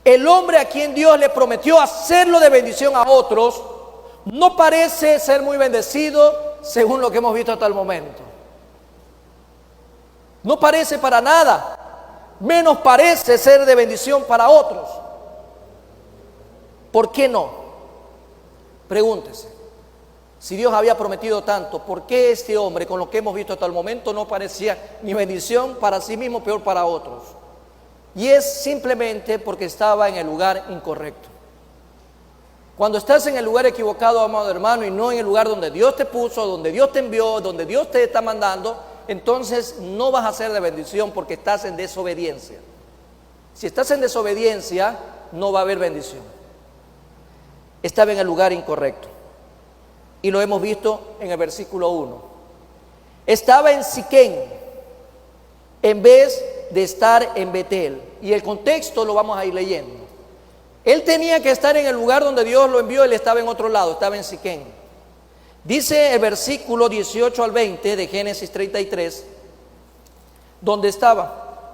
el hombre a quien Dios le prometió hacerlo de bendición a otros, no parece ser muy bendecido según lo que hemos visto hasta el momento. No parece para nada, menos parece ser de bendición para otros. ¿Por qué no? Pregúntese. Si Dios había prometido tanto, ¿por qué este hombre, con lo que hemos visto hasta el momento, no parecía ni bendición para sí mismo, peor para otros? Y es simplemente porque estaba en el lugar incorrecto. Cuando estás en el lugar equivocado, amado hermano, y no en el lugar donde Dios te puso, donde Dios te envió, donde Dios te está mandando, entonces no vas a ser de bendición porque estás en desobediencia. Si estás en desobediencia, no va a haber bendición. Estaba en el lugar incorrecto. Y lo hemos visto en el versículo 1. Estaba en Siquén en vez de estar en Betel. Y el contexto lo vamos a ir leyendo. Él tenía que estar en el lugar donde Dios lo envió, él estaba en otro lado, estaba en Siquén. Dice el versículo 18 al 20 de Génesis 33, donde estaba.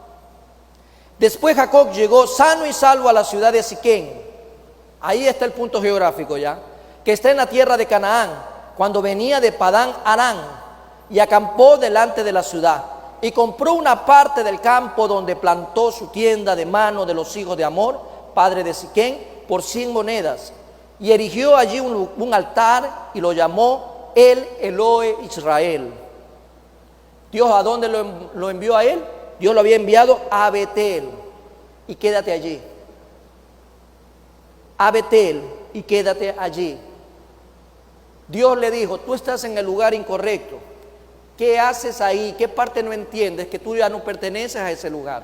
Después Jacob llegó sano y salvo a la ciudad de Siquén. Ahí está el punto geográfico ya, que está en la tierra de Canaán, cuando venía de Padán Aram, y acampó delante de la ciudad, y compró una parte del campo donde plantó su tienda de mano de los hijos de Hamor, padre de Siquén, por 100 monedas, y erigió allí un altar, y lo llamó El Elohe Israel. Dios, ¿a dónde lo envió a él? Dios lo había enviado a Betel, y quédate allí. A Betel, y quédate allí. Dios le dijo: tú estás en el lugar incorrecto. ¿Qué haces ahí? ¿Qué parte no entiendes? Que tú ya no perteneces a ese lugar.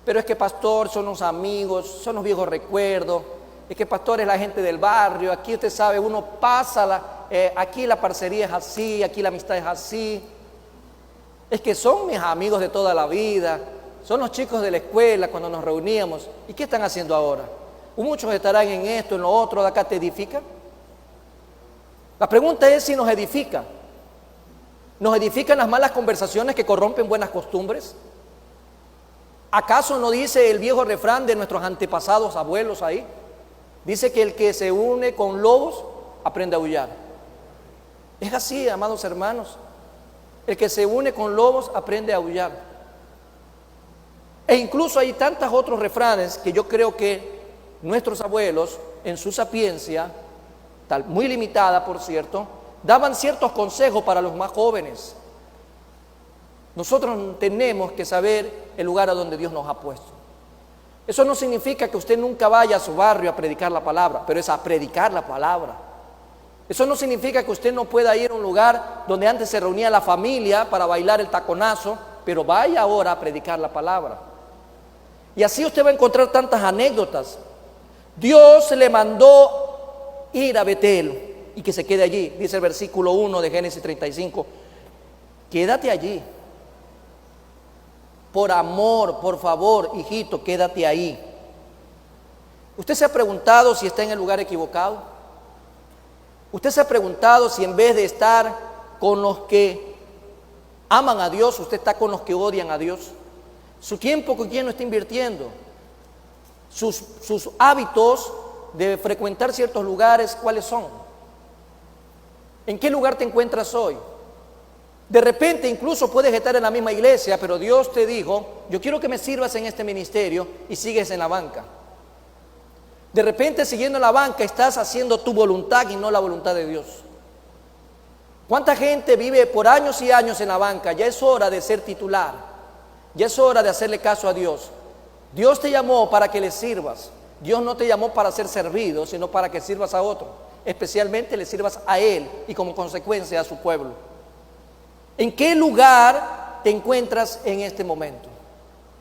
Pero es que, pastor, son los amigos, son los viejos recuerdos. Es que, pastor, es la gente del barrio. Aquí usted sabe, uno pasa, aquí la parcería es así, aquí la amistad es así. Es que son mis amigos de toda la vida, son los chicos de la escuela cuando nos reuníamos. ¿Y qué están haciendo ahora? Muchos estarán en esto, en lo otro. ¿De acá te edifica? La pregunta es si nos edifica. ¿Nos edifican las malas conversaciones que corrompen buenas costumbres? ¿Acaso no dice el viejo refrán de nuestros antepasados, abuelos ahí? Dice que el que se une con lobos aprende a aullar. Es así, amados hermanos. El que se une con lobos aprende a aullar. E incluso hay tantos otros refranes que yo creo que nuestros abuelos, en su sapiencia, muy limitada por cierto, daban ciertos consejos para los más jóvenes. Nosotros tenemos que saber el lugar a donde Dios nos ha puesto. Eso no significa que usted nunca vaya a su barrio a predicar la palabra, pero es a predicar la palabra. Eso no significa que usted no pueda ir a un lugar donde antes se reunía la familia para bailar el taconazo, pero vaya ahora a predicar la palabra. Y así usted va a encontrar tantas anécdotas. Dios le mandó ir a Betel y que se quede allí. Dice el versículo 1 de Génesis 35, quédate allí. Por amor, por favor, hijito, quédate ahí. ¿Usted se ha preguntado si está en el lugar equivocado? ¿Usted se ha preguntado si en vez de estar con los que aman a Dios, usted está con los que odian a Dios? Su tiempo, ¿con quién lo está invirtiendo? Sus hábitos de frecuentar ciertos lugares, ¿cuáles son? ¿En qué lugar te encuentras hoy? De repente incluso puedes estar en la misma iglesia, pero Dios te dijo: yo quiero que me sirvas en este ministerio, y sigues en la banca. De repente, siguiendo en la banca, estás haciendo tu voluntad y no la voluntad de Dios. ¿Cuánta gente vive por años y años en la banca? Ya es hora de ser titular. Ya es hora de hacerle caso a Dios. Dios te llamó para que le sirvas. Dios no te llamó para ser servido, sino para que sirvas a otro. Especialmente le sirvas a Él y como consecuencia a su pueblo. ¿En qué lugar te encuentras en este momento?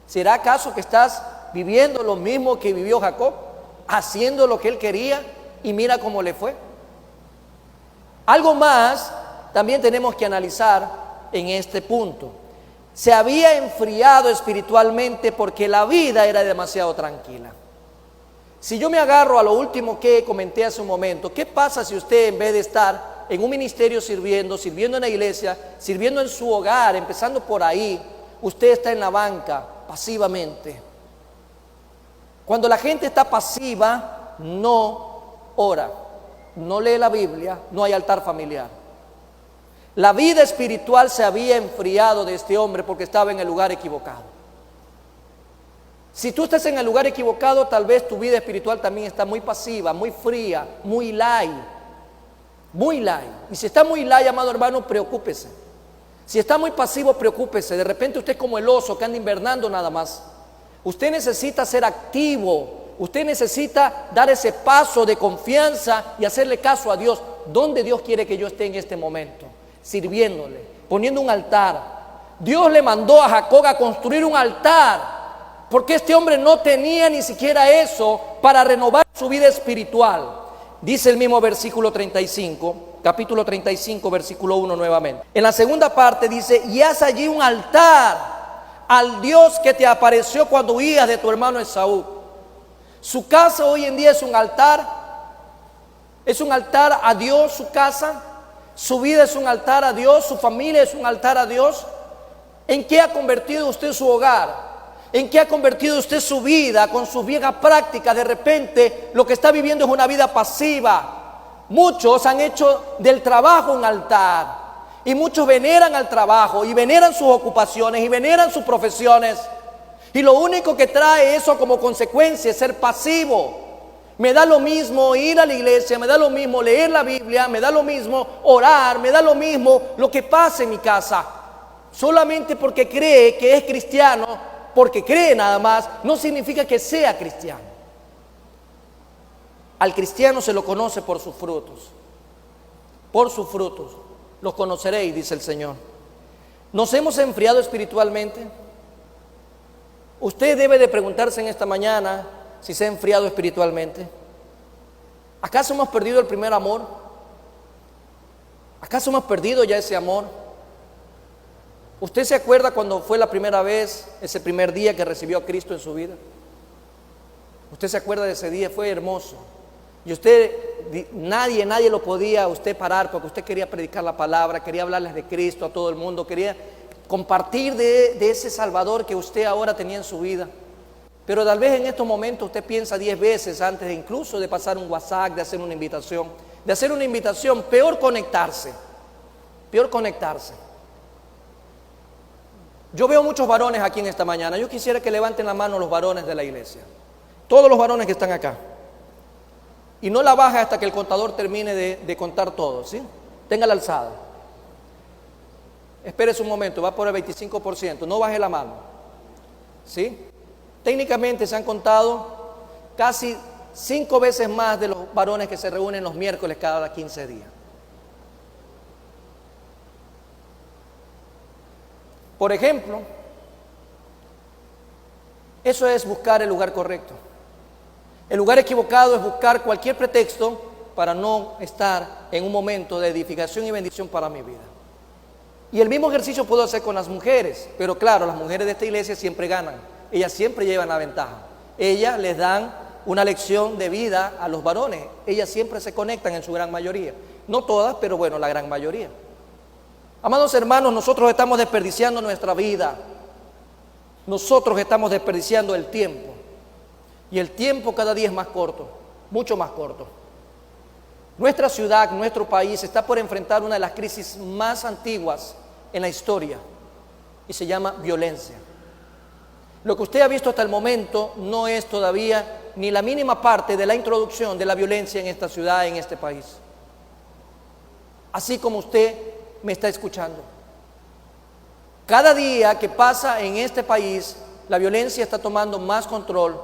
¿Será acaso que estás viviendo lo mismo que vivió Jacob? Haciendo lo que él quería y mira cómo le fue. Algo más también tenemos que analizar en este punto. se había enfriado espiritualmente porque la vida era demasiado tranquila. Si yo me agarro a lo último que comenté hace un momento, ¿qué pasa si usted, en vez de estar en un ministerio sirviendo en la iglesia, sirviendo en su hogar, empezando por ahí, usted está en la banca pasivamente? Cuando la gente está pasiva, no ora, no lee la Biblia, no hay altar familiar. La vida espiritual se había enfriado de este hombre porque estaba en el lugar equivocado. Si tú estás en el lugar equivocado, tal vez tu vida espiritual también está muy pasiva, muy fría, muy light. Muy light. Y si está muy light, amado hermano, preocúpese. Si está muy pasivo, preocúpese. De repente usted es como el oso que anda invernando nada más. Usted necesita ser activo. Usted necesita dar ese paso de confianza y hacerle caso a Dios. ¿Dónde Dios quiere que yo esté en este momento? Sirviéndole, poniendo un altar. Dios le mandó a Jacob a construir un altar, porque este hombre no tenía ni siquiera eso para renovar su vida espiritual. Dice el mismo versículo 35, capítulo 35, versículo 1 nuevamente. En la segunda parte dice: y haz allí un altar al Dios que te apareció cuando huías de tu hermano Esaú. Su casa hoy en día es un altar a Dios, su casa. Su vida es un altar a Dios, su familia es un altar a Dios. ¿En qué ha convertido usted su hogar? ¿En qué ha convertido usted su vida con sus viejas prácticas? De repente lo que está viviendo es una vida pasiva. Muchos han hecho del trabajo un altar y muchos veneran al trabajo y veneran sus ocupaciones y veneran sus profesiones, y lo único que trae eso como consecuencia es ser pasivo. Me da lo mismo ir a la iglesia, me da lo mismo leer la Biblia, me da lo mismo orar, me da lo mismo lo que pasa en mi casa. Solamente porque cree que es cristiano, porque cree nada más, no significa que sea cristiano. Al cristiano se lo conoce por sus frutos. Por sus frutos los conoceréis, dice el Señor. ¿Nos hemos enfriado espiritualmente? Usted debe de preguntarse en esta mañana si se ha enfriado espiritualmente. ¿Acaso hemos perdido el primer amor? ¿Acaso hemos perdido ya ese amor? ¿Usted se acuerda cuando fue la primera vez, ese primer día que recibió a Cristo en su vida? ¿Usted se acuerda de ese día? Fue hermoso. Y usted, nadie lo podía usted parar, porque usted quería predicar la palabra, quería hablarles de Cristo a todo el mundo, quería compartir de ese Salvador que usted ahora tenía en su vida. Pero tal vez en estos momentos usted piensa 10 veces antes de incluso de pasar un WhatsApp, de hacer una invitación. Peor conectarse. Yo veo muchos varones aquí en esta mañana. Yo quisiera que levanten la mano los varones de la iglesia. Todos los varones que están acá. Y no la baje hasta que el contador termine de contar todos, ¿sí? Tenga la alzada. Espérese un momento, va por el 25%. No baje la mano, ¿sí? Técnicamente se han contado casi 5 veces más de los varones que se reúnen los miércoles cada 15 días. Por ejemplo, eso es buscar el lugar correcto. El lugar equivocado es buscar cualquier pretexto para no estar en un momento de edificación y bendición para mi vida. Y el mismo ejercicio puedo hacer con las mujeres, pero claro, las mujeres de esta iglesia siempre ganan. Ellas siempre llevan la ventaja. Ellas les dan una lección de vida a los varones. Ellas siempre se conectan en su gran mayoría. No todas, pero bueno, la gran mayoría. Amados hermanos, nosotros estamos desperdiciando nuestra vida. Nosotros estamos desperdiciando el tiempo. Y el tiempo cada día es más corto, mucho más corto. Nuestra ciudad, nuestro país está por enfrentar una de las crisis más antiguas en la historia y se llama violencia. Lo que usted ha visto hasta el momento no es todavía ni la mínima parte de la introducción de la violencia en esta ciudad, en este país. Así como usted me está escuchando. Cada día que pasa en este país, la violencia está tomando más control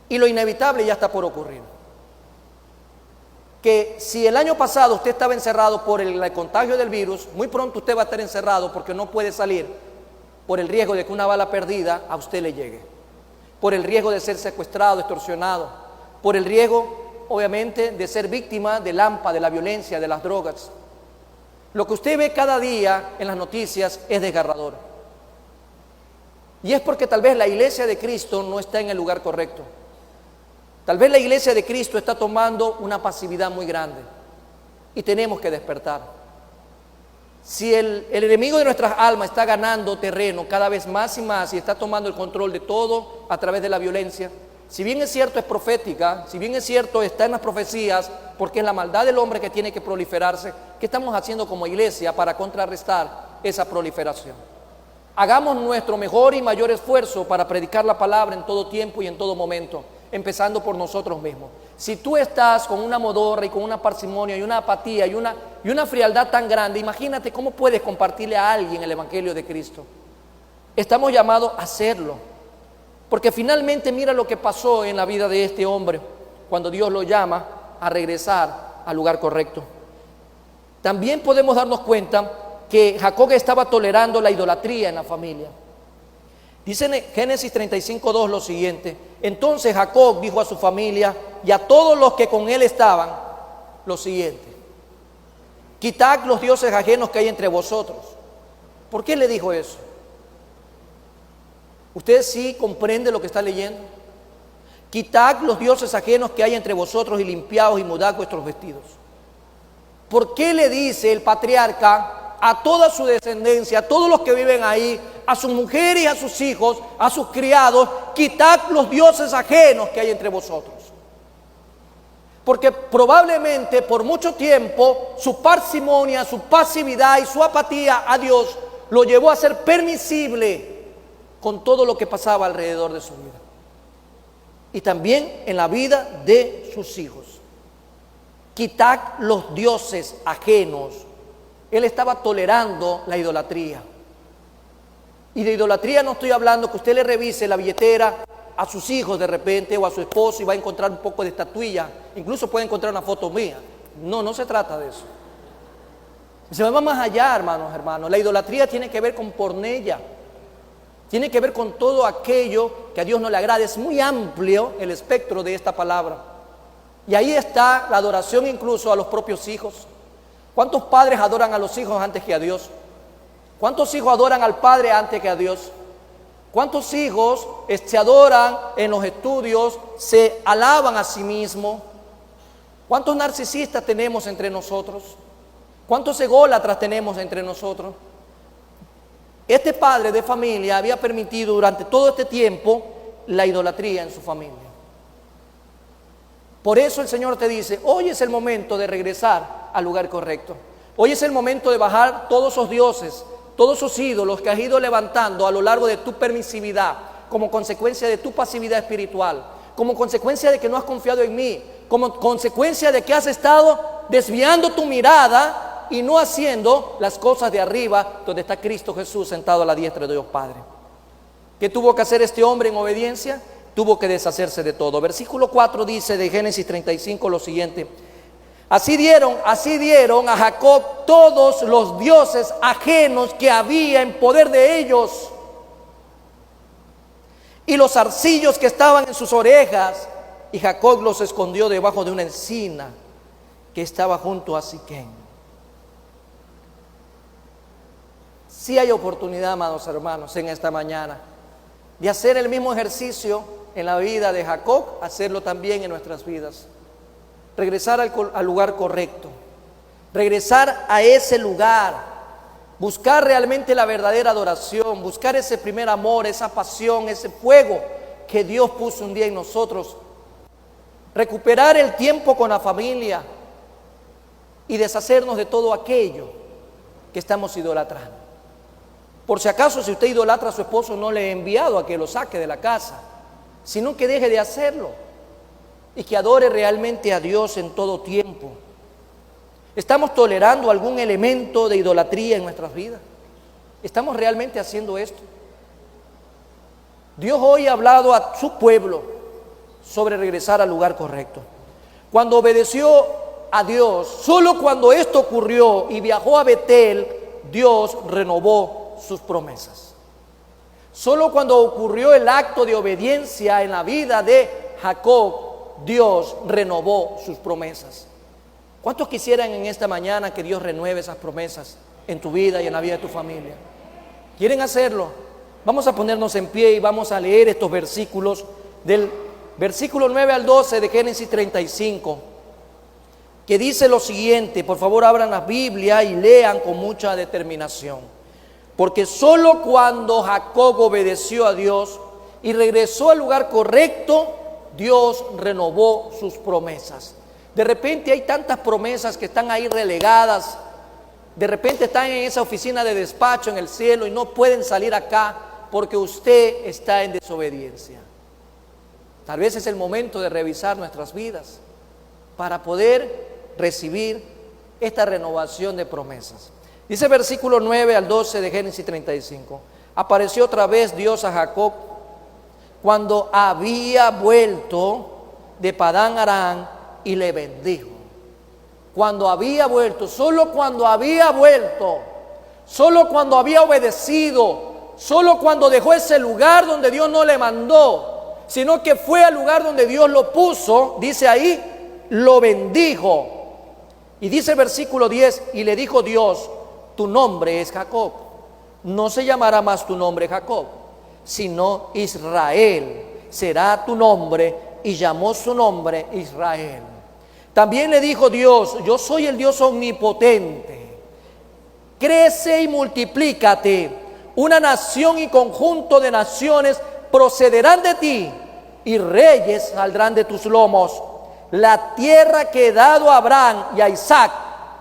y lo inevitable ya está por ocurrir. Que si el año pasado usted estaba encerrado por el contagio del virus, muy pronto usted va a estar encerrado porque no puede salir por el riesgo de que una bala perdida a usted le llegue, por el riesgo de ser secuestrado, extorsionado, por el riesgo, obviamente, de ser víctima del hampa, de la violencia, de las drogas. Lo que usted ve cada día en las noticias es desgarrador. Y es porque tal vez la iglesia de Cristo no está en el lugar correcto. Tal vez la iglesia de Cristo está tomando una pasividad muy grande y tenemos que despertar. Si el enemigo de nuestras almas está ganando terreno cada vez más y más y está tomando el control de todo a través de la violencia, si bien es cierto es profética, si bien es cierto está en las profecías, porque es la maldad del hombre que tiene que proliferarse, ¿qué estamos haciendo como iglesia para contrarrestar esa proliferación? Hagamos nuestro mejor y mayor esfuerzo para predicar la palabra en todo tiempo y en todo momento, empezando por nosotros mismos. Si tú estás con una modorra y con una parsimonia y una apatía y una frialdad tan grande, imagínate cómo puedes compartirle a alguien el evangelio de Cristo. Estamos llamados a hacerlo, porque finalmente mira lo que pasó en la vida de este hombre cuando Dios lo llama a regresar al lugar correcto. También podemos darnos cuenta que Jacob estaba tolerando la idolatría en la familia. Dice en Génesis 35:2 lo siguiente: entonces Jacob dijo a su familia y a todos los que con él estaban lo siguiente: quitad los dioses ajenos que hay entre vosotros. ¿Por qué le dijo eso? ¿Usted sí comprende lo que está leyendo? Quitad los dioses ajenos que hay entre vosotros y limpiaos y mudad vuestros vestidos. ¿Por qué le dice el patriarca a toda su descendencia, a todos los que viven ahí, a sus mujeres y a sus hijos, a sus criados, quitad los dioses ajenos que hay entre vosotros? Porque probablemente por mucho tiempo su parsimonia, su pasividad y su apatía a Dios lo llevó a ser permisible con todo lo que pasaba alrededor de su vida. Y también en la vida de sus hijos. Quitad los dioses ajenos. Él estaba tolerando la idolatría. Y de idolatría no estoy hablando que usted le revise la billetera a sus hijos de repente o a su esposo y va a encontrar un poco de estatuilla. Incluso puede encontrar una foto mía. No, no se trata de eso. Se va más allá, hermanos. La idolatría tiene que ver con pornella. Tiene que ver con todo aquello que a Dios no le agrada. Es muy amplio el espectro de esta palabra. Y ahí está la adoración incluso a los propios hijos. ¿Cuántos padres adoran a los hijos antes que a Dios? ¿Cuántos hijos adoran al padre antes que a Dios? ¿Cuántos hijos se adoran en los estudios, se alaban a sí mismos? ¿Cuántos narcisistas tenemos entre nosotros? ¿Cuántos ególatras tenemos entre nosotros? Este padre de familia había permitido durante todo este tiempo la idolatría en su familia. Por eso el Señor te dice: hoy es el momento de regresar al lugar correcto. Hoy es el momento de bajar todos esos dioses, todos esos ídolos que has ido levantando a lo largo de tu permisividad, como consecuencia de tu pasividad espiritual, como consecuencia de que no has confiado en mí, como consecuencia de que has estado desviando tu mirada y no haciendo las cosas de arriba, donde está Cristo Jesús sentado a la diestra de Dios Padre. ¿Qué tuvo que hacer este hombre en obediencia? Tuvo que deshacerse de todo. Versículo 4 dice de Génesis 35 lo siguiente: así dieron a Jacob todos los dioses ajenos que había en poder de ellos, y los zarcillos que estaban en sus orejas, y Jacob los escondió debajo de una encina que estaba junto a Siquem. Sí hay oportunidad, amados hermanos, en esta mañana de hacer el mismo ejercicio en la vida de Jacob, hacerlo también en nuestras vidas. Regresar al lugar correcto, regresar a ese lugar, buscar realmente la verdadera adoración, buscar ese primer amor, esa pasión, ese fuego que Dios puso un día en nosotros, recuperar el tiempo con la familia y deshacernos de todo aquello que estamos idolatrando. Por si acaso, si usted idolatra a su esposo, no le he enviado a que lo saque de la casa, sino que deje de hacerlo y que adore realmente a Dios en todo tiempo. ¿Estamos tolerando algún elemento de idolatría en nuestras vidas? ¿Estamos realmente haciendo esto? Dios hoy ha hablado a su pueblo sobre regresar al lugar correcto. Cuando obedeció a Dios, solo cuando esto ocurrió y viajó a Betel, Dios renovó sus promesas. Solo cuando ocurrió el acto de obediencia en la vida de Jacob, Dios renovó sus promesas. ¿Cuántos quisieran en esta mañana que Dios renueve esas promesas en tu vida y en la vida de tu familia? ¿Quieren hacerlo? Vamos a ponernos en pie y vamos a leer estos versículos del versículo 9 al 12 de Génesis 35, que dice lo siguiente. Por favor, abran la Biblia y lean con mucha determinación. Porque solo cuando Jacob obedeció a Dios y regresó al lugar correcto, Dios renovó sus promesas. De repente hay tantas promesas que están ahí relegadas. De repente están en esa oficina de despacho en el cielo y no pueden salir acá porque usted está en desobediencia. Tal vez es el momento de revisar nuestras vidas para poder recibir esta renovación de promesas. Dice versículo 9 al 12 de Génesis 35. Apareció otra vez Dios a Jacob cuando había vuelto de Padán Aram y le bendijo. Cuando había vuelto, solo cuando había vuelto, solo cuando había obedecido, solo cuando dejó ese lugar donde Dios no le mandó, sino que fue al lugar donde Dios lo puso, dice ahí, lo bendijo. Y dice el versículo 10, y le dijo Dios, tu nombre es Jacob, no se llamará más tu nombre Jacob, sino Israel será tu nombre, y llamó su nombre Israel. También le dijo Dios, yo soy el Dios omnipotente, crece y multiplícate, una nación y conjunto de naciones procederán de ti, y reyes saldrán de tus lomos. La tierra que he dado a Abraham y a Isaac,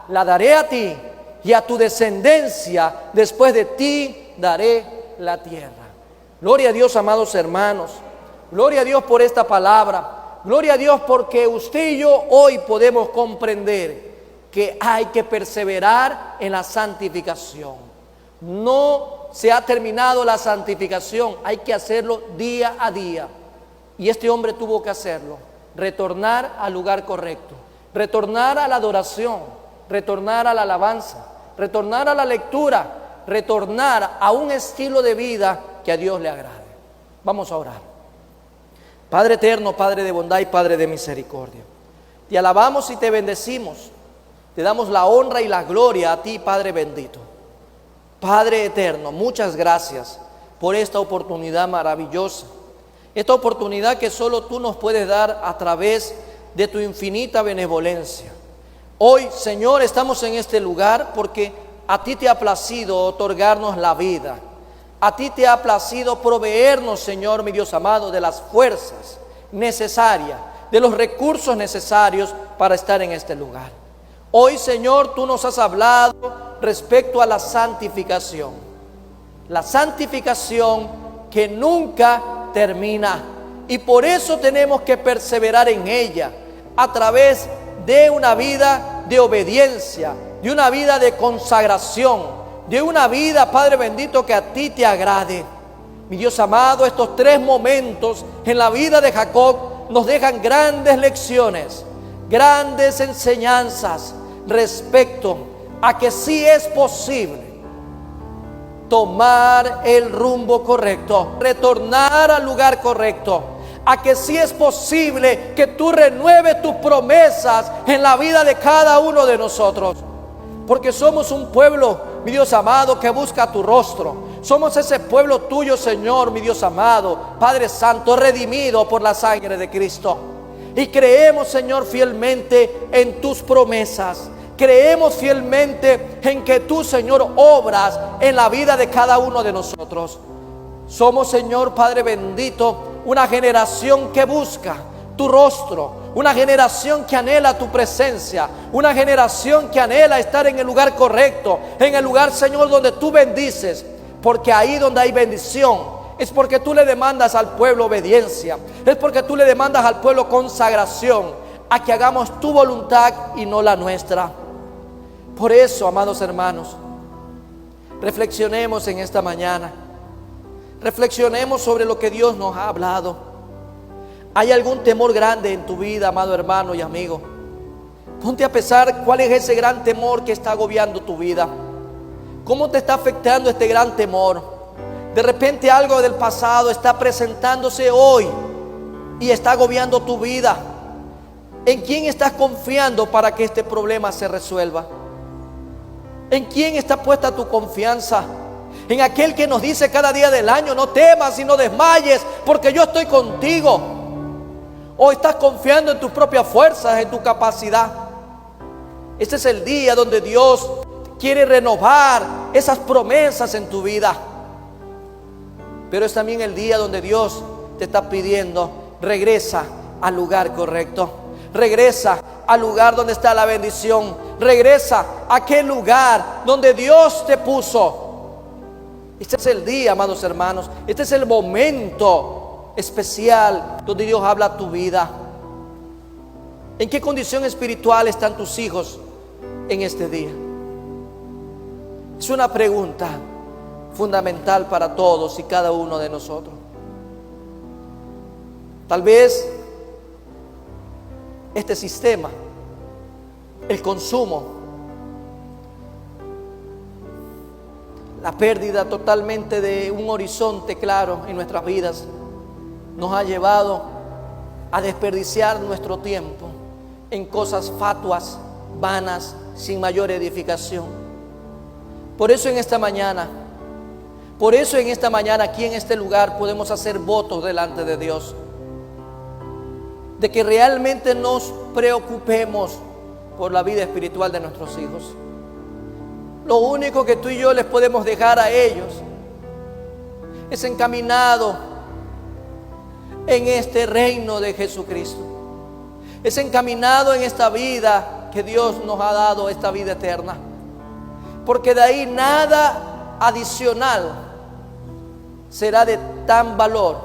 la daré a ti, y a tu descendencia después de ti daré la tierra. Gloria a Dios, amados hermanos, gloria a Dios por esta palabra. Gloria a Dios porque usted y yo hoy podemos comprender que hay que perseverar en la santificación. No se ha terminado la santificación, hay que hacerlo día a día. Y este hombre tuvo que hacerlo, retornar al lugar correcto, retornar a la adoración, retornar a la alabanza, retornar a la lectura, retornar a un estilo de vida que a Dios le agrade. Vamos a orar. Padre eterno, Padre de bondad y Padre de misericordia, te alabamos y te bendecimos, te damos la honra y la gloria a ti, Padre bendito. Padre eterno, muchas gracias por esta oportunidad maravillosa, esta oportunidad que solo tú nos puedes dar a través de tu infinita benevolencia. Hoy, Señor, estamos en este lugar porque a ti te ha placido otorgarnos la vida. A ti te ha placido proveernos, Señor, mi Dios amado, de las fuerzas necesarias, de los recursos necesarios para estar en este lugar. Hoy, Señor, tú nos has hablado respecto a la santificación. La santificación que nunca termina. Y por eso tenemos que perseverar en ella, a través de una vida de obediencia, de una vida de consagración, de una vida, Padre bendito, que a ti te agrade. Mi Dios amado, estos 3 momentos en la vida de Jacob nos dejan grandes lecciones, grandes enseñanzas respecto a que sí es posible tomar el rumbo correcto, retornar al lugar correcto, a que sí es posible que tú renueves tus promesas en la vida de cada uno de nosotros. Porque somos un pueblo, mi Dios amado, que busca tu rostro. Somos ese pueblo tuyo, Señor, mi Dios amado, Padre Santo, redimido por la sangre de Cristo. Y creemos, Señor, fielmente en tus promesas. Creemos fielmente en que tú, Señor, obras en la vida de cada uno de nosotros. Somos, Señor, Padre bendito, una generación que busca tu rostro, una generación que anhela tu presencia, una generación que anhela estar en el lugar correcto, en el lugar, Señor, donde tú bendices, porque ahí donde hay bendición es porque tú le demandas al pueblo obediencia, es porque tú le demandas al pueblo consagración, a que hagamos tu voluntad y no la nuestra. Por eso, amados hermanos, reflexionemos en esta mañana, reflexionemos sobre lo que Dios nos ha hablado. ¿Hay algún temor grande en tu vida, amado hermano y amigo? Ponte a pensar cuál es ese gran temor que está agobiando tu vida. ¿Cómo te está afectando este gran temor? De repente algo del pasado está presentándose hoy y está agobiando tu vida. ¿En quién estás confiando para que este problema se resuelva? ¿En quién está puesta tu confianza? En aquel que nos dice cada día del año: no temas y no desmayes, porque yo estoy contigo. ¿O estás confiando en tus propias fuerzas, en tu capacidad? Este es el día donde Dios quiere renovar esas promesas en tu vida. Pero es también el día donde Dios te está pidiendo: regresa al lugar correcto. Regresa al lugar donde está la bendición. Regresa a aquel lugar donde Dios te puso. Este es el día, amados hermanos. Este es el momento especial donde Dios habla a tu vida. ¿En qué condición espiritual están tus hijos en este día? Es una pregunta fundamental para todos y cada uno de nosotros. Tal vez este sistema, el consumo, la pérdida totalmente de un horizonte claro en nuestras vidas, nos ha llevado a desperdiciar nuestro tiempo en cosas fatuas, vanas, sin mayor edificación. Por eso en esta mañana aquí en este lugar podemos hacer votos delante de Dios, de que realmente nos preocupemos por la vida espiritual de nuestros hijos. Lo único que tú y yo les podemos dejar a ellos es encaminado en este reino de Jesucristo. Es encaminado en esta vida que Dios nos ha dado, esta vida eterna. Porque de ahí nada adicional será de tan valor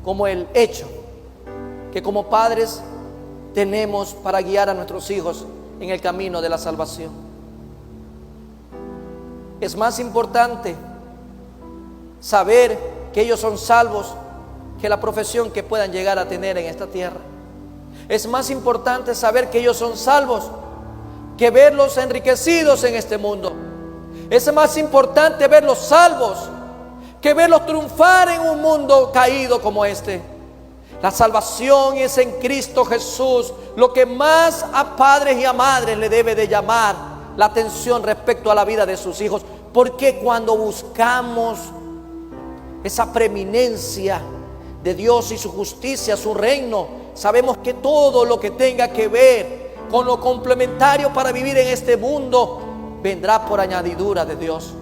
como el hecho que como padres tenemos para guiar a nuestros hijos en el camino de la salvación. Es más importante saber que ellos son salvos que la profesión que puedan llegar a tener en esta tierra. Es más importante saber que ellos son salvos que verlos enriquecidos en este mundo. Es más importante verlos salvos que verlos triunfar en un mundo caído como este. La salvación es en Cristo Jesús. Lo que más a padres y a madres le debe de llamar la atención respecto a la vida de sus hijos. Porque cuando buscamos esa preeminencia de Dios y su justicia, su reino, sabemos que todo lo que tenga que ver con lo complementario para vivir en este mundo vendrá por añadidura de Dios.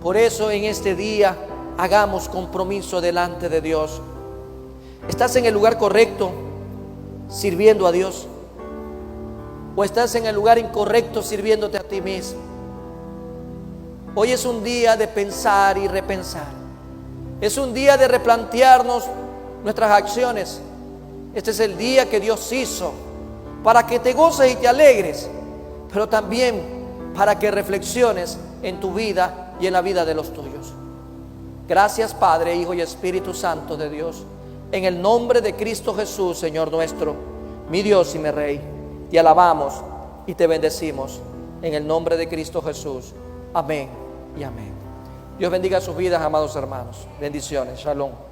Por eso en este día hagamos compromiso delante de Dios. ¿Estás en el lugar correcto sirviendo a Dios? ¿O estás en el lugar incorrecto sirviéndote a ti mismo? Hoy es un día de pensar y repensar. Es un día de replantearnos nuestras acciones. Este es el día que Dios hizo para que te goces y te alegres, pero también para que reflexiones en tu vida y en la vida de los tuyos. Gracias, Padre, Hijo y Espíritu Santo de Dios. En el nombre de Cristo Jesús, Señor nuestro, mi Dios y mi Rey, te alabamos y te bendecimos. En el nombre de Cristo Jesús. Amén y amén. Dios bendiga sus vidas, amados hermanos. Bendiciones. Shalom.